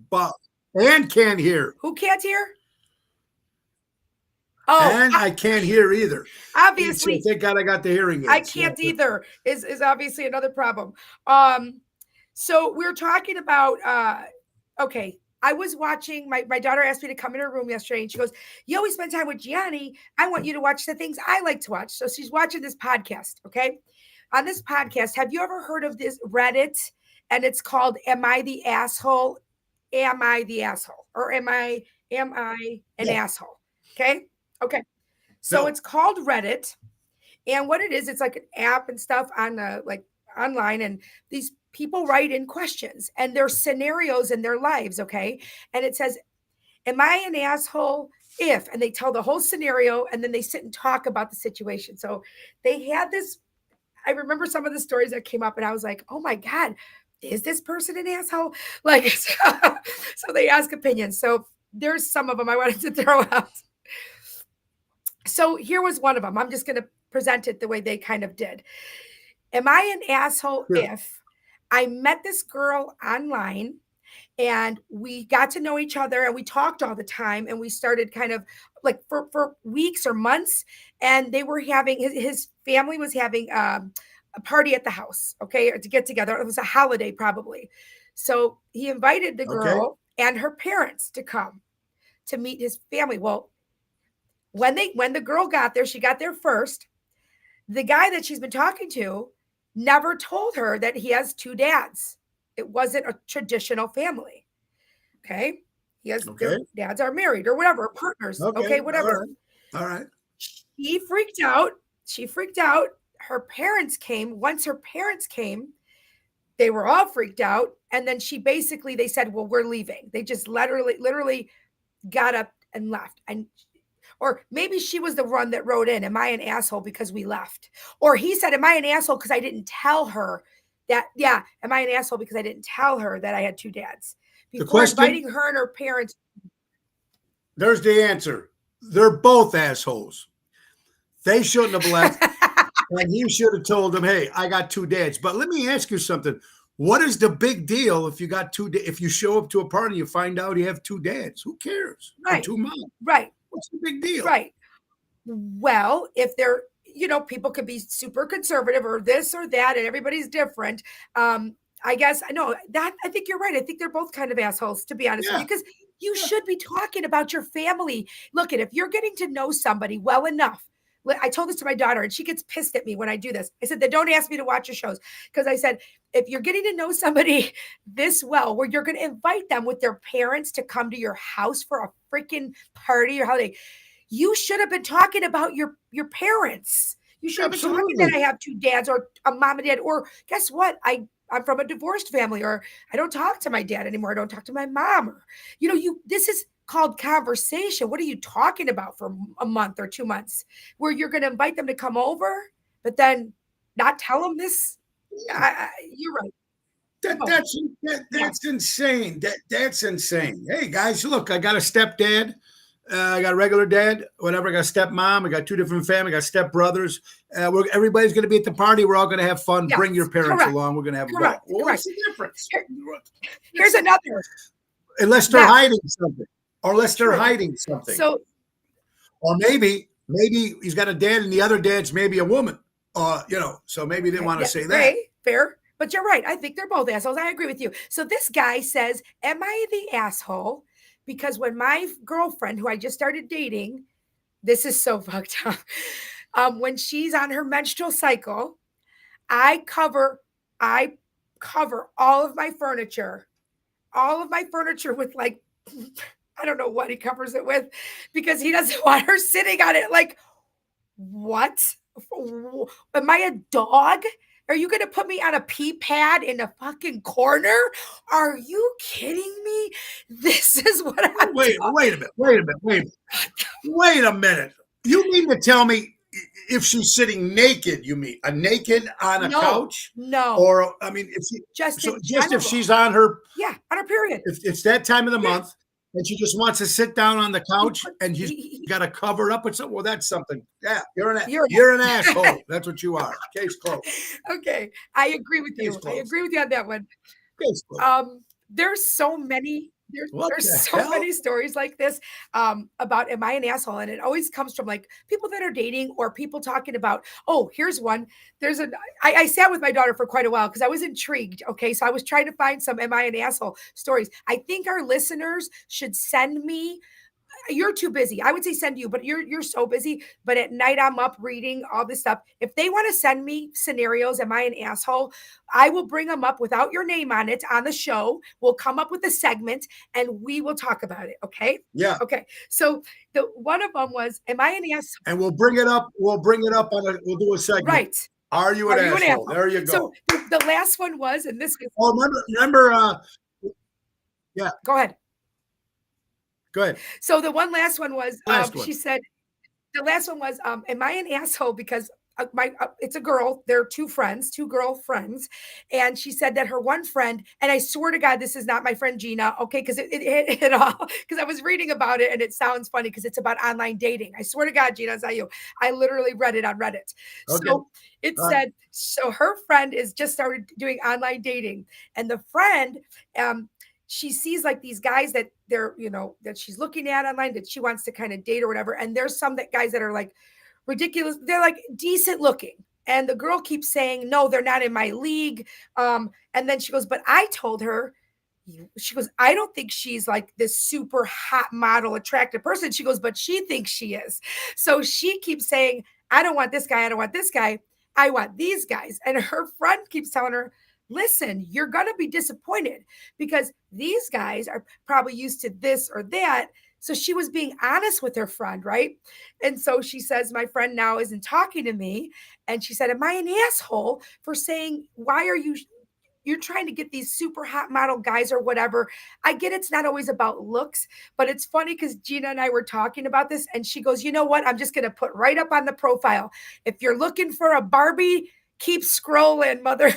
But and can't hear. Who can't hear? Oh, And I can't hear either. obviously. So thank God I got the hearing aids. I can't either is obviously another problem. So we're talking about okay. I was watching my daughter asked me to come in her room yesterday and she goes, "You always spend time with Gianni. I want you to watch the things I like to watch." So she's watching this podcast. Okay. On this podcast, have you ever heard of this Reddit? And it's called Am I the Asshole? Am I the Asshole? Or am I an asshole? Okay. Okay. So No. it's called Reddit. And what it is, it's like an app and stuff on the like online, and these people write in questions and their scenarios in their lives. Okay. And it says, "Am I an asshole if," and they tell the whole scenario and then they sit and talk about the situation. So they had this. I remember some of the stories that came up and I was like, oh my God, is this person an asshole? Like, so they ask opinions. So there's some of them I wanted to throw out. So here was one of them. I'm just going to present it the way they kind of did. Am I an asshole if I met this girl online and we got to know each other and we talked all the time and we started kind of like for weeks or months, and they were having his family was having a party at the house, okay, or to get together. It was a holiday probably. So he invited the girl and her parents to come to meet his family. Well, when the girl got there, she got there first. The guy that she's been talking to never told her that he has two dads. It wasn't a traditional family. Okay. Their dads are married or whatever, partners. Okay, whatever. All right. She freaked out. Her parents came. Once her parents came, they were all freaked out. And then they said, well, we're leaving. They just literally got up and left. Or maybe she was the one that wrote in, "Am I an asshole because we left?" Or he said, "Am I an asshole because I didn't tell her that?" Yeah, am I an asshole because I didn't tell her that I had two dads? Before inviting her and her parents. There's the answer. They're both assholes. They shouldn't have left. And he should have told them, "Hey, I got two dads." But let me ask you something. What is the big deal if you got if you show up to a party and you find out you have two dads? Who cares? Right. Or two moms. Right. What's the big deal? Right. Well, if they're, people could be super conservative or this or that, and everybody's different. I guess I know that. I think you're right. I think they're both kind of assholes, to be honest with you, because you should be talking about your family. Look, if you're getting to know somebody well enough I told this to my daughter, and she gets pissed at me when I do this. I said, then don't ask me to watch your shows. Because I said, if you're getting to know somebody this well, where you're going to invite them with their parents to come to your house for a freaking party or holiday, you should have been talking about your parents. You should have been talking that I have two dads or a mom and dad. Or guess what? I'm from a divorced family, or I don't talk to my dad anymore. I don't talk to my mom. Or, this is called conversation. What are you talking about for a month or 2 months where you're going to invite them to come over, but then not tell them this? You're right. That's insane. That's insane. Hey guys, look, I got a stepdad. I got a regular dad, whatever. I got a stepmom. I got 2 different families. I got stepbrothers. Everybody's going to be at the party. We're all going to have fun. Yes, bring your parents along. We're going to have a ball. Well, what's the difference? Here's another. Unless they're hiding something. Or unless they're hiding something. So, or maybe he's got a dad and the other dad's maybe a woman. So maybe they want to say that. Fair. But you're right. I think they're both assholes. I agree with you. So this guy says, am I the asshole? Because when my girlfriend, who I just started dating, this is so fucked up. When she's on her menstrual cycle, I cover all of my furniture with like, I don't know what he covers it with, because he doesn't want her sitting on it. Like, what? Am I a dog? Are you going to put me on a pee pad in a fucking corner? Are you kidding me? This is what I'm Wait a minute. You mean to tell me if she's sitting naked, you mean naked on a couch? No. Or, I mean, if she's on her period. If it's that time of the month and she just wants to sit down on the couch and you got to cover up with something, well, that's something. Yeah, you're an asshole. That's what you are. Case closed. Okay, I agree with you. I agree with you on that one. Case closed. There's so many. There's so many stories like this about, am I an asshole? And it always comes from like people that are dating or people talking about, oh, here's one. I sat with my daughter for quite a while because I was intrigued. Okay. So I was trying to find some am I an asshole stories. I think our listeners should send me. You're too busy. I would say send you, but you're so busy. But at night I'm up reading all this stuff. If they want to send me scenarios, am I an asshole? I will bring them up without your name on it on the show. We'll come up with a segment and we will talk about it. Okay. Yeah. Okay. So the one of them was, am I an asshole? And we'll bring it up. We'll do a segment. Right. Are you an asshole? There you go. So the last one was, and this is. Oh, remember. Yeah. Go ahead. Go ahead. So the last one was, she said, the last one was, am I an asshole? Because it's a girl. They're two girl friends. And she said that her one friend, and I swear to God, this is not my friend Gina. Okay. Cause it hit all, cause I was reading about it and it sounds funny cause it's about online dating. I swear to God, Gina, it's not you. I literally read it on Reddit. Okay. So it said, so her friend is just started doing online dating, and the friend, she sees like these guys that they're, that she's looking at online that she wants to kind of date or whatever. And there's some guys that are like ridiculous. They're like decent looking. And the girl keeps saying, no, they're not in my league. And then she goes, but I told her, she goes, I don't think she's like this super hot model, attractive person. She goes, but she thinks she is. So she keeps saying, I don't want this guy. I don't want this guy. I want these guys. And her friend keeps telling her, listen, you're going to be disappointed because these guys are probably used to this or that. So she was being honest with her friend, right? And so she says, my friend now isn't talking to me. And she said, am I an asshole for saying, why are you're trying to get these super hot model guys or whatever? I get it's not always about looks, but it's funny because Gina and I were talking about this and she goes, you know what? I'm just going to put right up on the profile. If you're looking for a Barbie, keep scrolling, mother.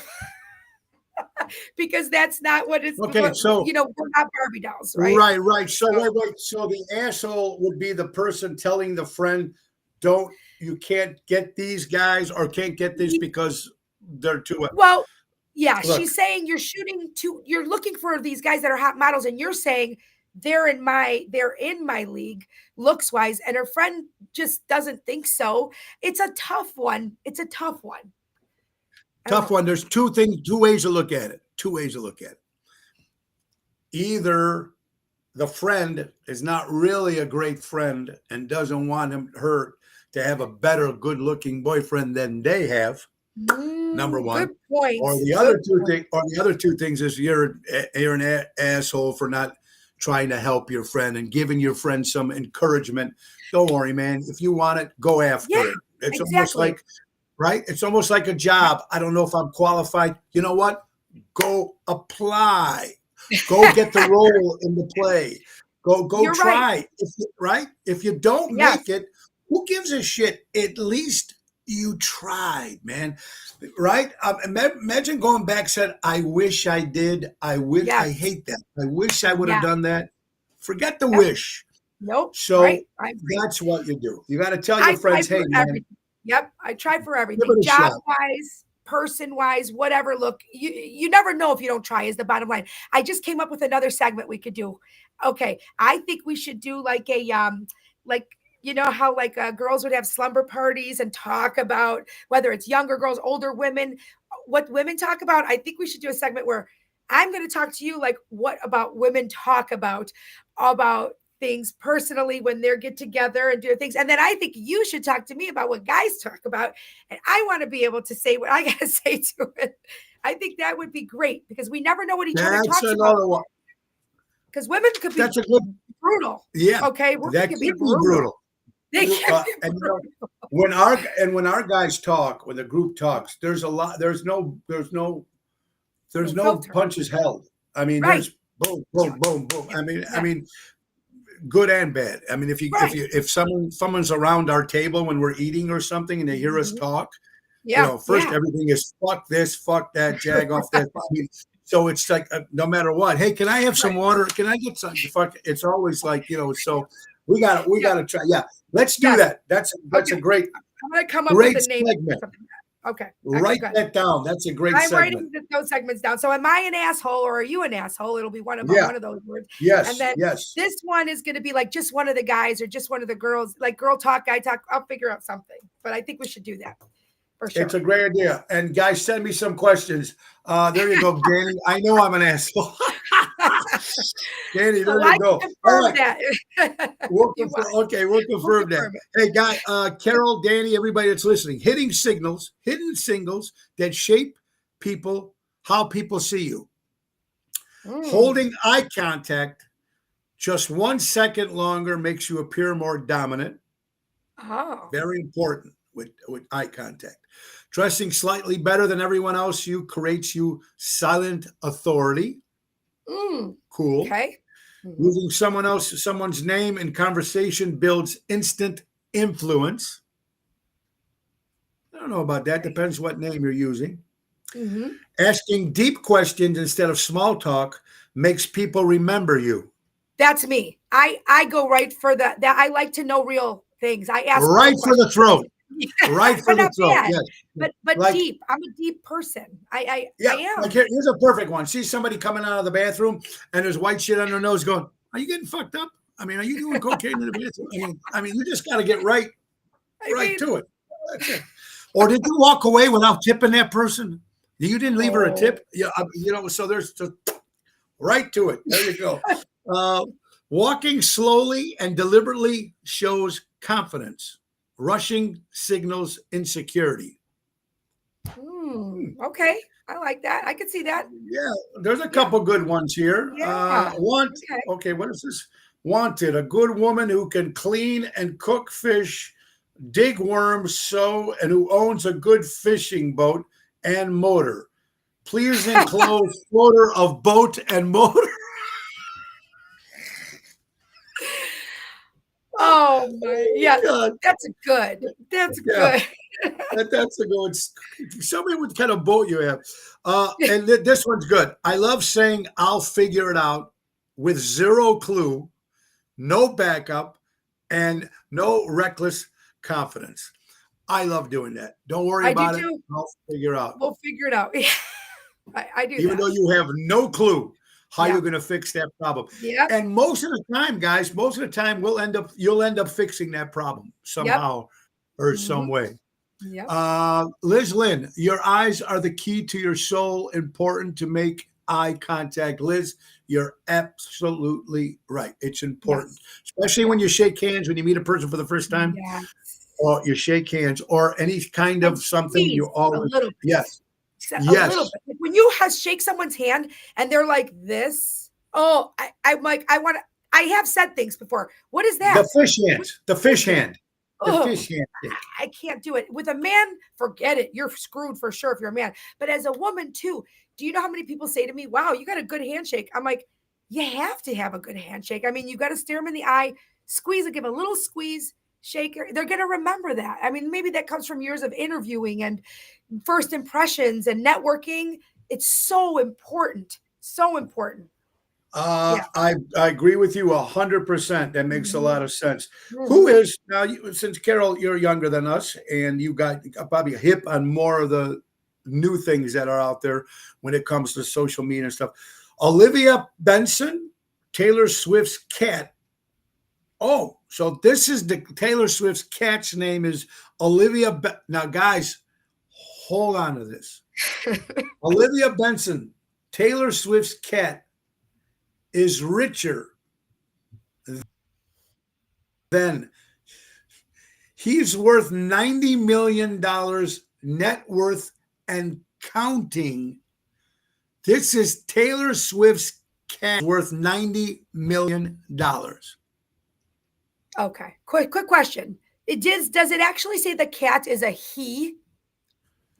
Because that's not what it's. Okay, so we're not Barbie dolls, right? Right. So wait. So the asshole would be the person telling the friend, you can't get these guys or can't get these because they're too. Well, yeah, look, she's saying you're looking for these guys that are hot models, and you're saying they're in my league looks wise, and her friend just doesn't think so. It's a tough one. Tough one. There's two ways to look at it. Either the friend is not really a great friend and doesn't want her to have a better, good-looking boyfriend than they have. Number one. Good point. Or the other two things is you're an asshole for not trying to help your friend and giving your friend some encouragement. Don't worry, man. If you want it, go after it. It's almost like, right? It's almost like a job. I don't know if I'm qualified. You know what? Go apply. Go get the role in the play. Go You're try. Right. If you don't make it, who gives a shit? At least you tried, man. Right? Imagine going back, said, I wish I did. I hate that. I wish I would have done that. Forget the wish. Nope. So that's what you do. You got to tell your friends, hey, man. Yep. I try for everything. Job wise, person wise, whatever. Look, you never know if you don't try, is the bottom line. I just came up with another segment we could do. Okay. I think we should do like a, you know how girls would have slumber parties and talk about whether it's younger girls, older women, what women talk about. I think we should do a segment where I'm going to talk to you like what about women talk about things personally when they get together and do things. And then I think you should talk to me about what guys talk about. And I want to be able to say what I got to say to it. I think that would be great because we never know what each other talks about. Because women could be brutal. Yeah. Okay. That could be brutal. When our guys talk, when the group talks, there's no punches held. I mean, there's boom, boom, boom, boom. I mean, good and bad. I mean, if someone's around our table when we're eating or something and they hear us talk, first everything is fuck this, fuck that, jag off that. I mean, so it's like no matter what. Hey, can I have some water? Can I get some? Fuck. It's always like so. We got to try. Yeah. Let's do that. That's a great. I'm going to come up with a name. Segment. Okay. Write that down. That's a great segment. I'm writing those segments down. So am I an asshole or are you an asshole? It'll be one of those words. Yes. And then this one is going to be like just one of the guys or just one of the girls, like girl talk, guy talk. I'll figure out something. But I think we should do that. For sure. It's a great idea. And guys, send me some questions. There you go, Danny. I know I'm an asshole. Danny, there you go. All right. We'll confirm that. Hey, guy, Carol, Danny, everybody that's listening, hidden signals that shape people, how people see you. Holding eye contact just 1 second longer makes you appear more dominant. Oh. Very important with eye contact. Dressing slightly better than everyone else creates you silent authority. Cool. Okay. Using someone's name in conversation builds instant influence. I don't know about that. Depends what name you're using. Asking deep questions instead of small talk makes people remember you. That's me. I go right for that. I like to know real things. I ask right for the throat. Right for the throat. Yes. But deep. I'm a deep person. I am. Like here's a perfect one. See somebody coming out of the bathroom and there's white shit on their nose going, are you getting fucked up? I mean, are you doing cocaine in the bathroom? I mean, you just got to get right to it. That's it. Or did you walk away without tipping that person? You didn't leave her a tip? Yeah, so there's right to it. There you go. Walking slowly and deliberately shows confidence. Rushing signals insecurity. Okay. I like that. I could see that. Yeah. There's a couple good ones here. Yeah. Okay. What is this? Wanted. A good woman who can clean and cook fish, dig worms, sew, and who owns a good fishing boat and motor. Please enclose photo of boat and motor. Oh my, God. That's good. That's good. That's a good. Show me what kind of boat you have. And this one's good. I love saying I'll figure it out with zero clue, no backup, and no reckless confidence. I love doing that. Don't worry about it. I'll figure it out. We'll figure it out. I do. Even though you have no clue how you're going to fix that problem. Yeah. And most of the time, guys, you'll end up fixing that problem somehow or some way. Yep. Liz Lynn, your eyes are the key to your soul. Important to make eye contact. Liz, you're absolutely right. It's important, especially when you shake hands, when you meet a person for the first time. Yes. or you shake hands, or any kind And of something squeeze you a always, little bit. yes, A yes. little bit. Like, when you shake someone's hand and they're like this, oh, I'm like, I have said things before. What is The that? fish hands, the fish is that? hand, the Oh, fish handshake. I can't do it. With a man, forget it. You're screwed for sure if you're a man. But as a woman too, do you know how many people say to me, "Wow, you got a good handshake"? I'm like, you have to have a good handshake. I mean, you got to stare them in the eye, squeeze it, give a little squeeze, shake. They're going to remember that. I mean, maybe that comes from years of interviewing and first impressions and networking. It's so important. So important. Yeah. I agree with you 100%. That makes a Mhm. lot of sense. Who Mhm. is now? Since Carol, you're younger than us, and you got probably hip on more of the new things that are out there when it comes to social media and stuff. Olivia Benson, Taylor Swift's cat. Oh, so this is the Taylor Swift's cat's name is Olivia. Now, guys, hold on to this. Olivia Benson, Taylor Swift's cat, is richer than he's worth $90 million net worth and counting. This is Taylor Swift's cat worth $90 million. Okay. Quick question. Does it actually say the cat is a he?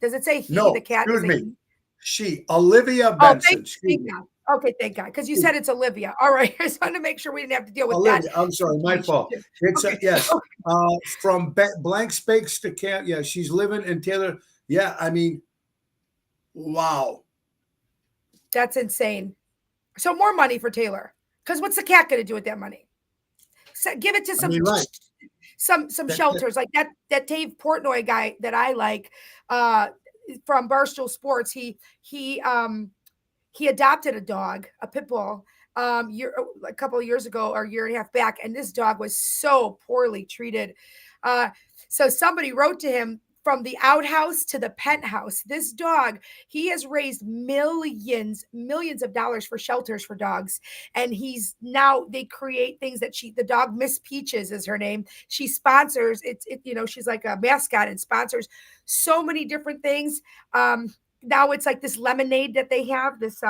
Does it say he? No, The cat is excuse a me. he? She, Olivia Oh, Benson. Excuse thank me. God. Okay, thank God. Because you said it's Olivia. All right. I just wanted to make sure we didn't have to deal with that Olivia, I'm sorry, my situation. fault. It's Okay. yes. From blank space to camp. Yeah, she's living in Taylor. Yeah, I mean, wow. That's insane. So more money for Taylor. Because what's the cat going to do with that money? So give it to I mean, right. some shelters like that Dave Portnoy guy that I like from Barstool Sports. He adopted a dog, a pit bull, a couple of years ago or a year and a half back, and this dog was so poorly treated. So somebody wrote to him from the outhouse to the penthouse. This dog, he has raised millions of dollars for shelters for dogs, and they create things that the dog Miss Peaches is her name. She sponsors she's like a mascot and sponsors so many different things. Now it's like this lemonade that they have it's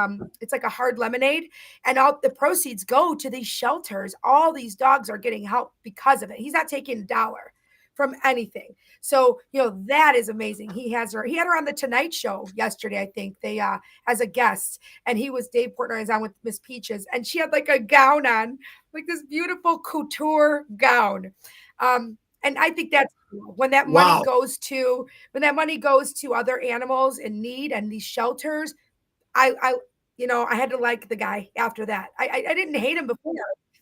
like a hard lemonade, and all the proceeds go to these shelters. All these dogs are getting help because of it. He's not taking a dollar from anything. So, that is amazing. He had her on the Tonight Show yesterday. I think they as a guest, and Dave Portnoy is on with Miss Peaches, and she had like a gown on, like this beautiful couture gown. And I think that's cool. When that money goes to other animals in need and these shelters, I had to like the guy after that. I didn't hate him before,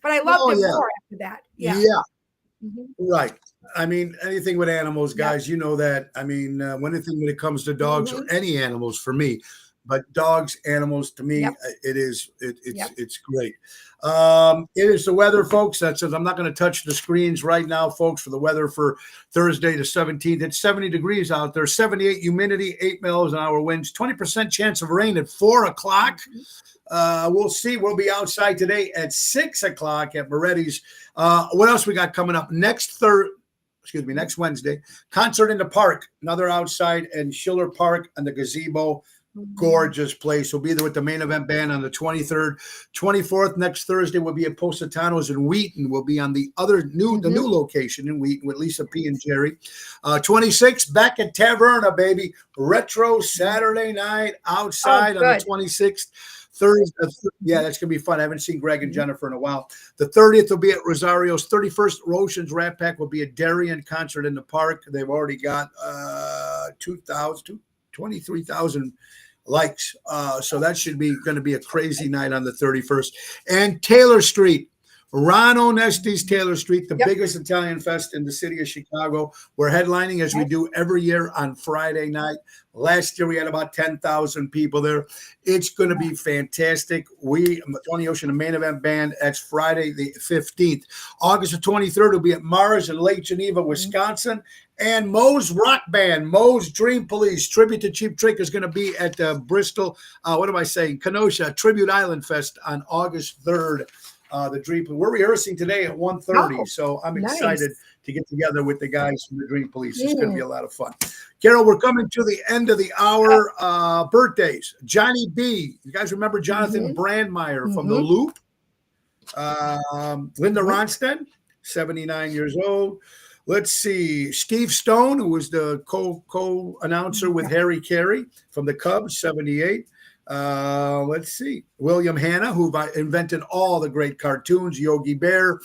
but I loved him more after that. Yeah. Mhm. Right. I mean, anything with animals, guys, you know that. I mean, when it comes to dogs or any animals for me, but dogs, animals, to me, it's great. It is the weather, folks. That says I'm not going to touch the screens right now, folks, for the weather for Thursday the 17th. It's 70 degrees out there, 78 humidity, 8 miles an hour winds, 20% chance of rain at 4 o'clock. We'll see. We'll be outside today at 6 o'clock at Moretti's. What else we got coming up next Wednesday? Concert in the park, another outside in Schiller Park and the gazebo. Gorgeous place. We'll be there with the Main Event Band on the 23rd. 24th, next Thursday, we'll be at Positano's in Wheaton. We'll be on the new location in Wheaton with Lisa P. and Jerry. 26th, back at Taverna, baby. Retro Saturday night outside on the 26th. Thursday, that's gonna be fun. I haven't seen Greg and Jennifer in a while. The 30th will be at Rosario's. 31st, Roshan's Rat Pack will be a Darien concert in the park. They've already got 23,000 likes. So that should be going to be a crazy night on the 31st. And Taylor Street, Ron Onesti's Taylor Street, the biggest Italian fest in the city of Chicago. We're headlining as we do every year on Friday night. Last year, we had about 10,000 people there. It's going to be fantastic. Tony Ocean, the Main Event Band, that's Friday the 15th. August the 23rd will be at Mars in Lake Geneva, Wisconsin. And Moe's Rock Band, Moe's Dream Police, tribute to Cheap Trick, is going to be at Bristol, Kenosha Tribute Island Fest on August 3rd. the Dream. We're rehearsing today at 1:30, Oh, so I'm nice. excited to get together with the guys from the Dream Police. It's going to be a lot of fun. Carol, we're coming to the end of the hour. Birthdays. Johnny B. You guys remember Jonathan Brandmeier from The Loop? Linda Ronstadt, 79 years old. Let's see. Steve Stone, who was the co-announcer with Harry Carey from the Cubs, 78. Let's see. William Hanna, who invented all the great cartoons, Yogi Bear,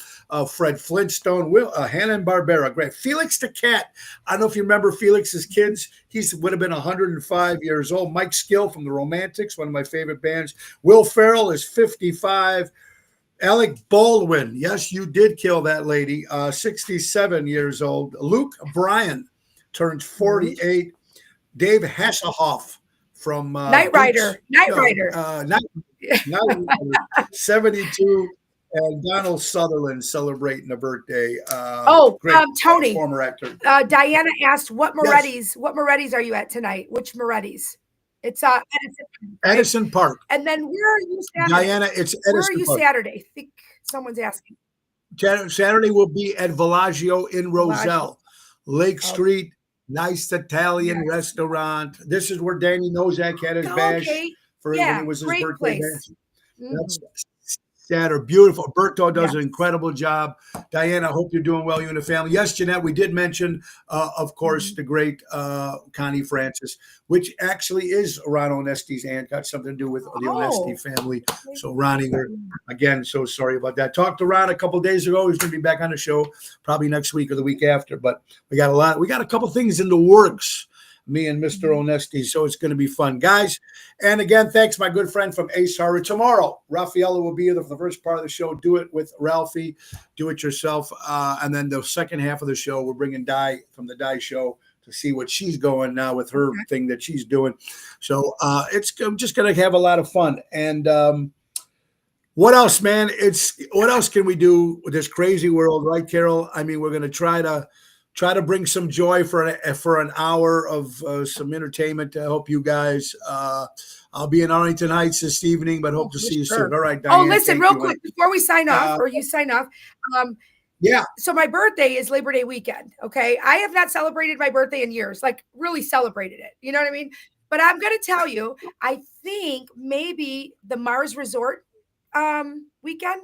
Fred Flintstone, Hanna-Barbera, great. Felix the Cat. I don't know if you remember Felix's kids. Would have been 105 years old. Mike Skill from the Romantics, one of my favorite bands. Will Ferrell is 55. Alec Baldwin, yes, you did kill that lady, 67 years old. Luke Bryan turned 48. Dave Hasselhoff from Knight Rider. 72. And Donald Sutherland celebrating a birthday. Tony, former actor. Diana asked, "What Moretti's? What Moretti's are you at tonight? Which Moretti's?" It's Edison Park. And then where are you Saturday? Diana, it's Edison Where are you Park. Saturday? I think someone's asking. Saturday will be at Villaggio in Roselle. Lake Street, nice Italian restaurant. This is where Danny Nozak had his bash for when it was his birthday bash. That's Saturday. Beautiful. Berto does an incredible job. Diana, I hope you're doing well, you and the family. Yes, Jeanette, we did mention, of course, the great Connie Francis, which actually is Ron Onesti's aunt, got something to do with the Onesti family. So Ronnie, again, so sorry about that. Talked to Ron a couple of days ago. He's going to be back on the show probably next week or the week after. But we got a couple things in the works, me and Mr. Onesti, so it's going to be fun, guys. And again, thanks, my good friend from Ace Hardware. Tomorrow, Raffaella will be here for the first part of the show. Do it with Ralphie, do it yourself. And then the second half of the show, we're bringing Di from the Di Show to see what she's going now with her thing that she's doing. So I'm just going to have a lot of fun. And what else, man? What else can we do with this crazy world, right, Carol? I mean, we're going to try to bring some joy for an hour of some entertainment to help you guys. I'll be in Arlington Heights this evening, but hope to see you soon. All right, Diane. Listen, real quick before we sign off, or you sign off. So my birthday is Labor Day weekend. Okay, I have not celebrated my birthday in years, like really celebrated it. You know what I mean? But I'm going to tell you, I think maybe the Mars Resort weekend,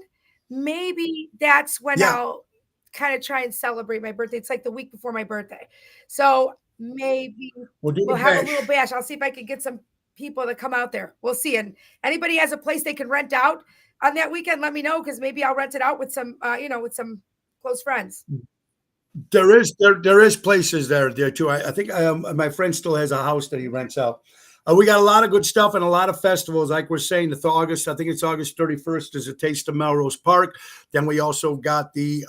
maybe that's when I'll kind of try and celebrate my birthday. It's like the week before my birthday. So maybe we'll have a little bash. I'll see if I can get some people to come out there. We'll see. And anybody has a place they can rent out on that weekend, let me know, because maybe I'll rent it out with some, with some close friends. There is places there too. I think my friend still has a house that he rents out. We got a lot of good stuff and a lot of festivals. Like we're saying, I think it's August 31st is a Taste of Melrose Park. Then we also got the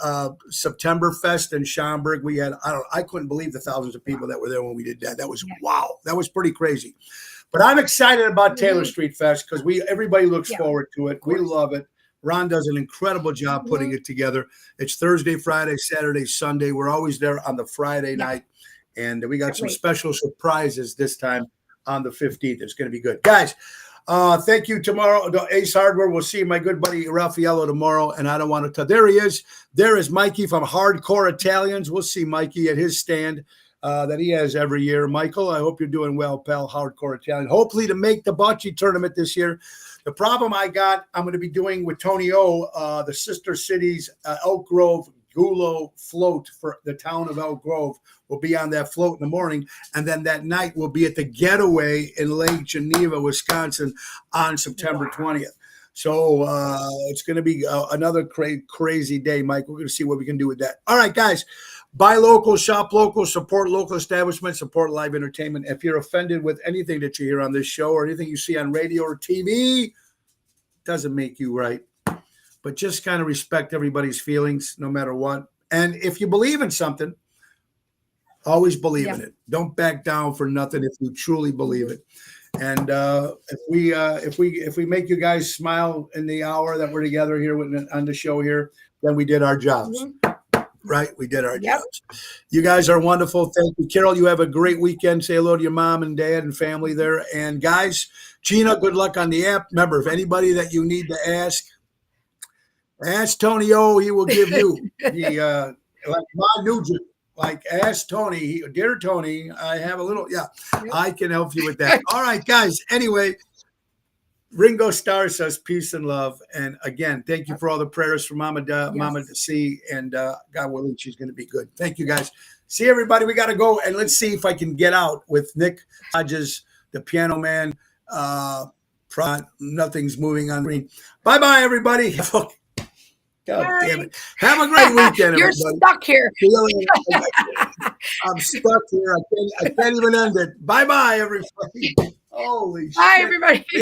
September Fest in Schaumburg. We had, I couldn't believe the thousands of people that were there when we did that. That was, wow. That was pretty crazy. But I'm excited about Taylor Street Fest because everybody looks forward to it. We love it. Ron does an incredible job putting it together. It's Thursday, Friday, Saturday, Sunday. We're always there on the Friday night. And we got some special surprises this time on the 15th. It's going to be good. Guys, thank you. Tomorrow, Ace Hardware. We'll see my good buddy Raffaello tomorrow. And I don't want to tell. There he is. There is Mikey from Hardcore Italians. We'll see Mikey at his stand that he has every year. Michael, I hope you're doing well, pal. Hardcore Italian. Hopefully to make the bocce tournament this year. The problem I'm going to be doing with Tony O, the Sister Cities Elk Grove Gulo float for the town of Elk Grove. Will be on that float in the morning, and then that night we'll be at the Getaway in Lake Geneva, Wisconsin on September 20th. So it's going to be another crazy day, Mike. We're going to see what we can do with that. All right, guys. Buy local, shop local, support local establishments, support live entertainment. If you're offended with anything that you hear on this show or anything you see on radio or TV, doesn't make you right. But just kind of respect everybody's feelings no matter what. And if you believe in something, always believe in it. Don't back down for nothing if you truly believe it. And if we make you guys smile in the hour that we're together here on the show here, then we did our jobs. Right? We did our jobs. You guys are wonderful. Thank you. Carol, you have a great weekend. Say hello to your mom and dad and family there. And guys, Gina, good luck on the app. Remember, if anybody that you need to ask, Ask Tony O, he will give you the like Mon Nugent. Like ask Tony, dear Tony, I have a little, I can help you with that. All right, guys. Anyway, Ringo Starr says peace and love. And again, thank you for all the prayers for Mama C, and God willing, she's going to be good. Thank you, guys. See everybody. We got to go, and let's see if I can get out with Nick Hodges, the piano man. Nothing's moving on green. Bye, everybody. God damn it. Have a great weekend, You're everybody. stuck here. I'm stuck here. I can't even end it. Bye, everybody. Holy shit. Bye, everybody.